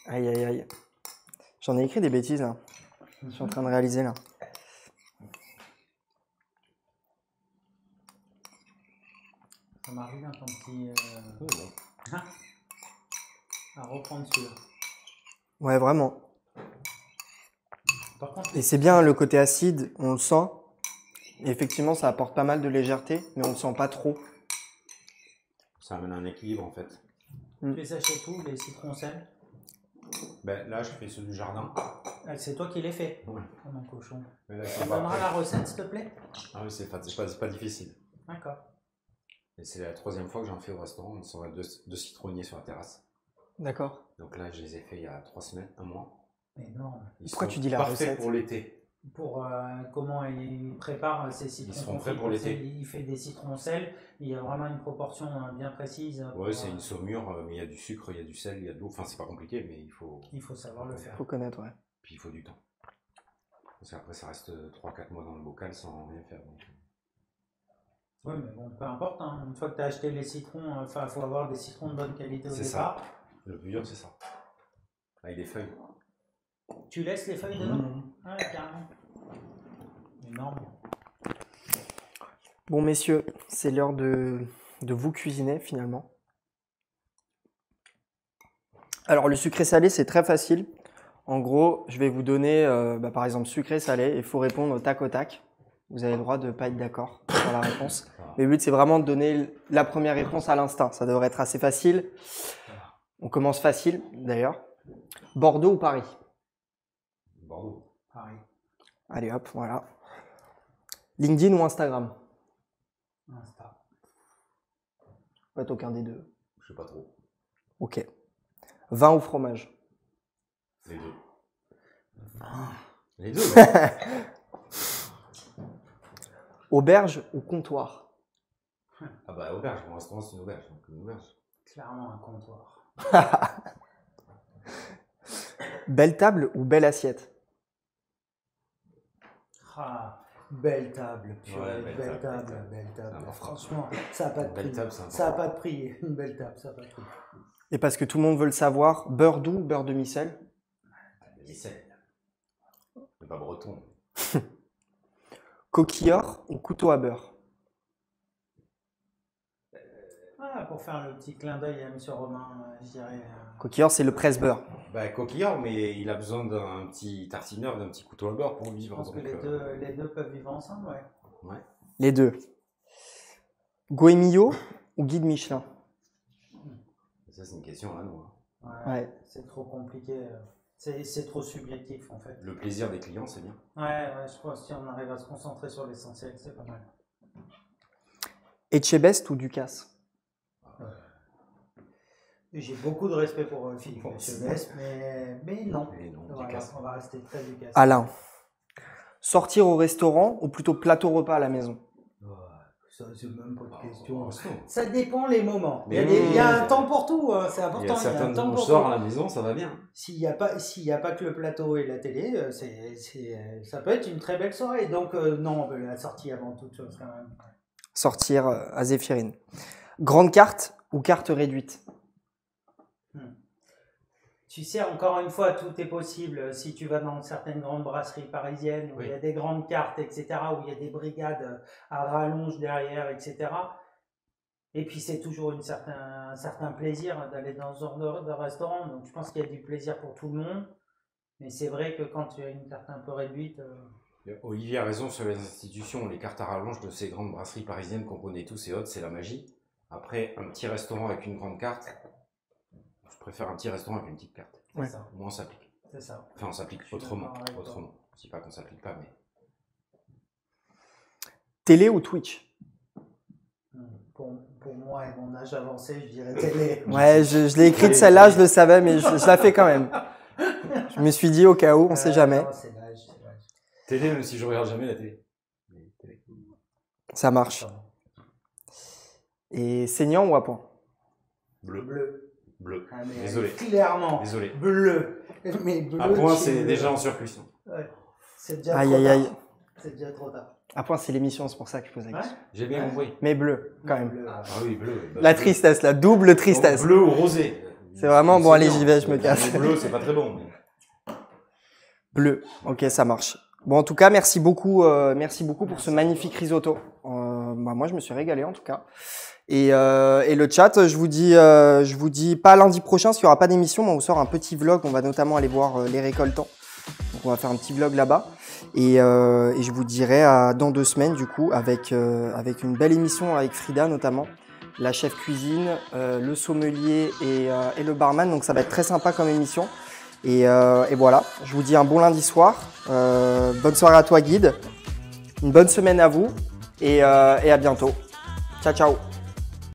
[SPEAKER 4] Aïe, aïe, aïe. J'en ai écrit des bêtises là. Je suis en train de réaliser là.
[SPEAKER 2] Ça m'arrive un ton petit...
[SPEAKER 3] Oh, bon.
[SPEAKER 2] à reprendre celui-là.
[SPEAKER 4] Ouais, vraiment.
[SPEAKER 2] Par contre,
[SPEAKER 4] Et c'est bien le côté acide, on le sent. Et effectivement, ça apporte pas mal de légèreté, mais on le sent pas trop.
[SPEAKER 3] Ça amène un équilibre en fait.
[SPEAKER 2] tu les achètes où, les citrons sel?
[SPEAKER 3] Ben, là, je fais ceux du jardin.
[SPEAKER 2] C'est toi qui les fais.
[SPEAKER 3] Ouais.
[SPEAKER 2] Oh mon cochon.
[SPEAKER 3] Mais là,
[SPEAKER 2] Tu
[SPEAKER 3] c'est
[SPEAKER 2] me
[SPEAKER 3] pas
[SPEAKER 2] donneras la recette, s'il te plaît?
[SPEAKER 3] Ah oui, c'est pas difficile.
[SPEAKER 2] D'accord.
[SPEAKER 3] Et c'est la 3e fois que j'en fais au restaurant. On sort deux citronniers sur la terrasse.
[SPEAKER 4] D'accord.
[SPEAKER 3] Donc là, je les ai fait il y a 3 semaines, un mois.
[SPEAKER 2] Énorme.
[SPEAKER 3] Ils
[SPEAKER 4] Pourquoi
[SPEAKER 3] sont
[SPEAKER 4] tu dis la
[SPEAKER 3] parfaits
[SPEAKER 4] recette
[SPEAKER 3] pour l'été.
[SPEAKER 2] Pour comment il prépare ses citrons.
[SPEAKER 3] Ils seront prêts
[SPEAKER 2] confits.
[SPEAKER 3] pour l'été.
[SPEAKER 2] Il fait des citrons sel. Il y a vraiment une proportion bien précise.
[SPEAKER 3] Ouais, c'est une saumure, mais il y a du sucre, il y a du sel, il y a de l'eau. Enfin, c'est pas compliqué, mais il faut
[SPEAKER 2] savoir le faire.
[SPEAKER 4] Faut connaître, ouais.
[SPEAKER 3] Puis il faut du temps. Parce qu'après, ça reste 3-4 mois dans le bocal sans rien faire. Donc.
[SPEAKER 2] Oui, mais bon, peu importe. Hein. Une fois que tu as acheté les citrons, il faut avoir des citrons de bonne qualité au
[SPEAKER 3] C'est
[SPEAKER 2] départ.
[SPEAKER 3] ça. Le plus dur, c'est ça. Avec des feuilles.
[SPEAKER 2] Tu laisses les feuilles dedans? Ah, carrément. Énorme.
[SPEAKER 4] Bon, messieurs, c'est l'heure de vous cuisiner finalement. Alors, le sucré-salé, c'est très facile. En gros, je vais vous donner, par exemple, sucré-salé, et il faut répondre au tac au tac. Vous avez le droit de ne pas être d'accord sur la réponse. Mais le but, c'est vraiment de donner la première réponse à l'instinct. Ça devrait être assez facile. On commence facile, d'ailleurs. Bordeaux ou Paris?
[SPEAKER 3] Bordeaux.
[SPEAKER 2] Pareil.
[SPEAKER 4] Allez, hop, voilà. LinkedIn ou Instagram?
[SPEAKER 2] Insta.
[SPEAKER 4] Pas aucun des deux.
[SPEAKER 3] Je sais pas trop.
[SPEAKER 4] Ok. Vin ou fromage?
[SPEAKER 3] Les deux. Les deux.
[SPEAKER 4] Auberge ou comptoir?
[SPEAKER 3] Ah bah auberge, mon restaurant c'est une auberge. Donc une auberge.
[SPEAKER 2] Clairement un comptoir.
[SPEAKER 4] Belle table ou belle assiette?
[SPEAKER 2] Ah, belle table. Purée,
[SPEAKER 3] Ouais,
[SPEAKER 2] belle table.
[SPEAKER 3] C'est important.
[SPEAKER 2] Franchement, ça n'a pas de
[SPEAKER 3] Belle
[SPEAKER 2] prix.
[SPEAKER 3] table, c'est
[SPEAKER 2] Ça n'a
[SPEAKER 3] important.
[SPEAKER 2] pas de prix. Une belle table, ça n'a pas de prix.
[SPEAKER 4] Et parce que tout le monde veut le savoir, beurre doux ou beurre demi-sel?
[SPEAKER 3] Demi-sel. C'est pas breton.
[SPEAKER 4] Coquilleur ou couteau à beurre?
[SPEAKER 2] Ah, pour faire le petit clin d'œil à M. Romain, je dirais.
[SPEAKER 4] Coquilleur, c'est le presse-beurre.
[SPEAKER 3] Bah coquillard, mais il a besoin d'un petit tartineur, d'un petit couteau à beurre pour
[SPEAKER 2] Je
[SPEAKER 3] vivre.
[SPEAKER 2] pense que
[SPEAKER 3] donc,
[SPEAKER 2] les deux peuvent vivre ensemble, ouais.
[SPEAKER 3] Ouais.
[SPEAKER 4] Les deux. Goemio ou guide Michelin?
[SPEAKER 3] Ça c'est une question là, nous. Hein.
[SPEAKER 4] Ouais.
[SPEAKER 2] C'est trop compliqué. C'est trop subjectif, en fait.
[SPEAKER 3] Le plaisir des clients, c'est bien.
[SPEAKER 2] Ouais, je pense que si on arrive à se concentrer sur l'essentiel, c'est pas mal.
[SPEAKER 4] Etchebest ou Ducasse?
[SPEAKER 2] J'ai beaucoup de respect pour Philippe
[SPEAKER 3] Bon,
[SPEAKER 2] Etchebest, mais non.
[SPEAKER 3] Mais non,
[SPEAKER 2] Voilà,
[SPEAKER 3] Ducasse.
[SPEAKER 2] on va rester très Ducasse.
[SPEAKER 4] Alain. Sortir au restaurant ou plutôt plateau repas à la maison?
[SPEAKER 2] Ça, c'est même pas de question.
[SPEAKER 3] Oh,
[SPEAKER 2] Ça dépend les moments.
[SPEAKER 3] Mais
[SPEAKER 2] Il y a un temps pour tout, hein, c'est
[SPEAKER 3] il y
[SPEAKER 2] important.
[SPEAKER 3] a
[SPEAKER 2] Il y a
[SPEAKER 3] certains
[SPEAKER 2] un temps
[SPEAKER 3] où je
[SPEAKER 2] pour
[SPEAKER 3] sors
[SPEAKER 2] tout.
[SPEAKER 3] à la maison, ça va bien.
[SPEAKER 2] S'il n'y a pas que le plateau et la télé, ça peut être une très belle soirée. Donc non, la sortie avant toute chose quand même.
[SPEAKER 4] Sortir à Zéphirine. Grande carte ou carte réduite?
[SPEAKER 2] Tu sais, encore une fois, tout est possible. Si tu vas dans certaines grandes brasseries parisiennes où il y a des grandes cartes, etc., où il y a des brigades à rallonge derrière, etc. Et puis c'est toujours un certain plaisir d'aller dans ce genre de restaurant. Donc je pense qu'il y a du plaisir pour tout le monde. Mais c'est vrai que quand tu as une carte un peu réduite...
[SPEAKER 3] Olivier a raison sur les institutions, les cartes à rallonge de ces grandes brasseries parisiennes qu'on connaît tous et autres, c'est la magie. Après, un petit restaurant avec une grande carte, je préfère un petit restaurant avec une petite carte.
[SPEAKER 2] C'est ça.
[SPEAKER 3] Au moins on s'applique.
[SPEAKER 2] C'est ça.
[SPEAKER 3] Enfin, on s'applique autrement. Je dis pas qu'on s'applique pas, mais.
[SPEAKER 4] Télé ou Twitch?
[SPEAKER 2] Pour moi et mon âge avancé, je dirais télé.
[SPEAKER 4] Ouais, je l'ai écrite celle-là, je le savais, mais je la fais quand même. Je me suis dit au cas où, on sait jamais.
[SPEAKER 2] Non, c'est l'âge, c'est l'âge.
[SPEAKER 3] Télé, même si je regarde jamais la télé.
[SPEAKER 4] Ça marche. Et saignant ou à point?
[SPEAKER 3] Bleu. Bleu.
[SPEAKER 2] Ah, mais
[SPEAKER 3] Désolé.
[SPEAKER 2] Clairement.
[SPEAKER 3] Désolé.
[SPEAKER 2] Bleu. Mais bleu.
[SPEAKER 3] À point, c'est déjà en surcuisson.
[SPEAKER 2] Ouais. C'est déjà
[SPEAKER 4] Aïe,
[SPEAKER 2] trop
[SPEAKER 4] aïe,
[SPEAKER 2] tard.
[SPEAKER 4] aïe.
[SPEAKER 2] C'est déjà trop tard.
[SPEAKER 4] À point, c'est l'émission, c'est pour ça que je pose la
[SPEAKER 2] Ouais.
[SPEAKER 4] question.
[SPEAKER 3] J'ai bien compris.
[SPEAKER 4] Mais bleu, quand même.
[SPEAKER 2] Bleu.
[SPEAKER 3] Ah oui, bleu. Bah,
[SPEAKER 4] La
[SPEAKER 3] bleu.
[SPEAKER 4] tristesse, la double tristesse.
[SPEAKER 3] Donc, bleu ou rosé.
[SPEAKER 4] C'est vraiment bon, allez,
[SPEAKER 3] bien.
[SPEAKER 4] j'y vais, je me casse.
[SPEAKER 3] Le bleu, c'est pas très bon. Mais...
[SPEAKER 4] Bleu, ok, ça marche. Bon, en tout cas, merci beaucoup pour ce magnifique risotto. Moi, je me suis régalé en tout cas. Et le chat, je vous dis pas lundi prochain, parce qu'il n'y aura pas d'émission, mais on vous sort un petit vlog. On va notamment aller voir les récoltants. Donc, on va faire un petit vlog là-bas. Et je vous dirai dans 2 semaines, du coup, avec une belle émission avec Frida notamment, la chef cuisine, le sommelier et le barman. Donc, ça va être très sympa comme émission. Et voilà, je vous dis un bon lundi soir. Bonne soirée à toi, Guide. Une bonne semaine à vous. Et à bientôt. Ciao, ciao.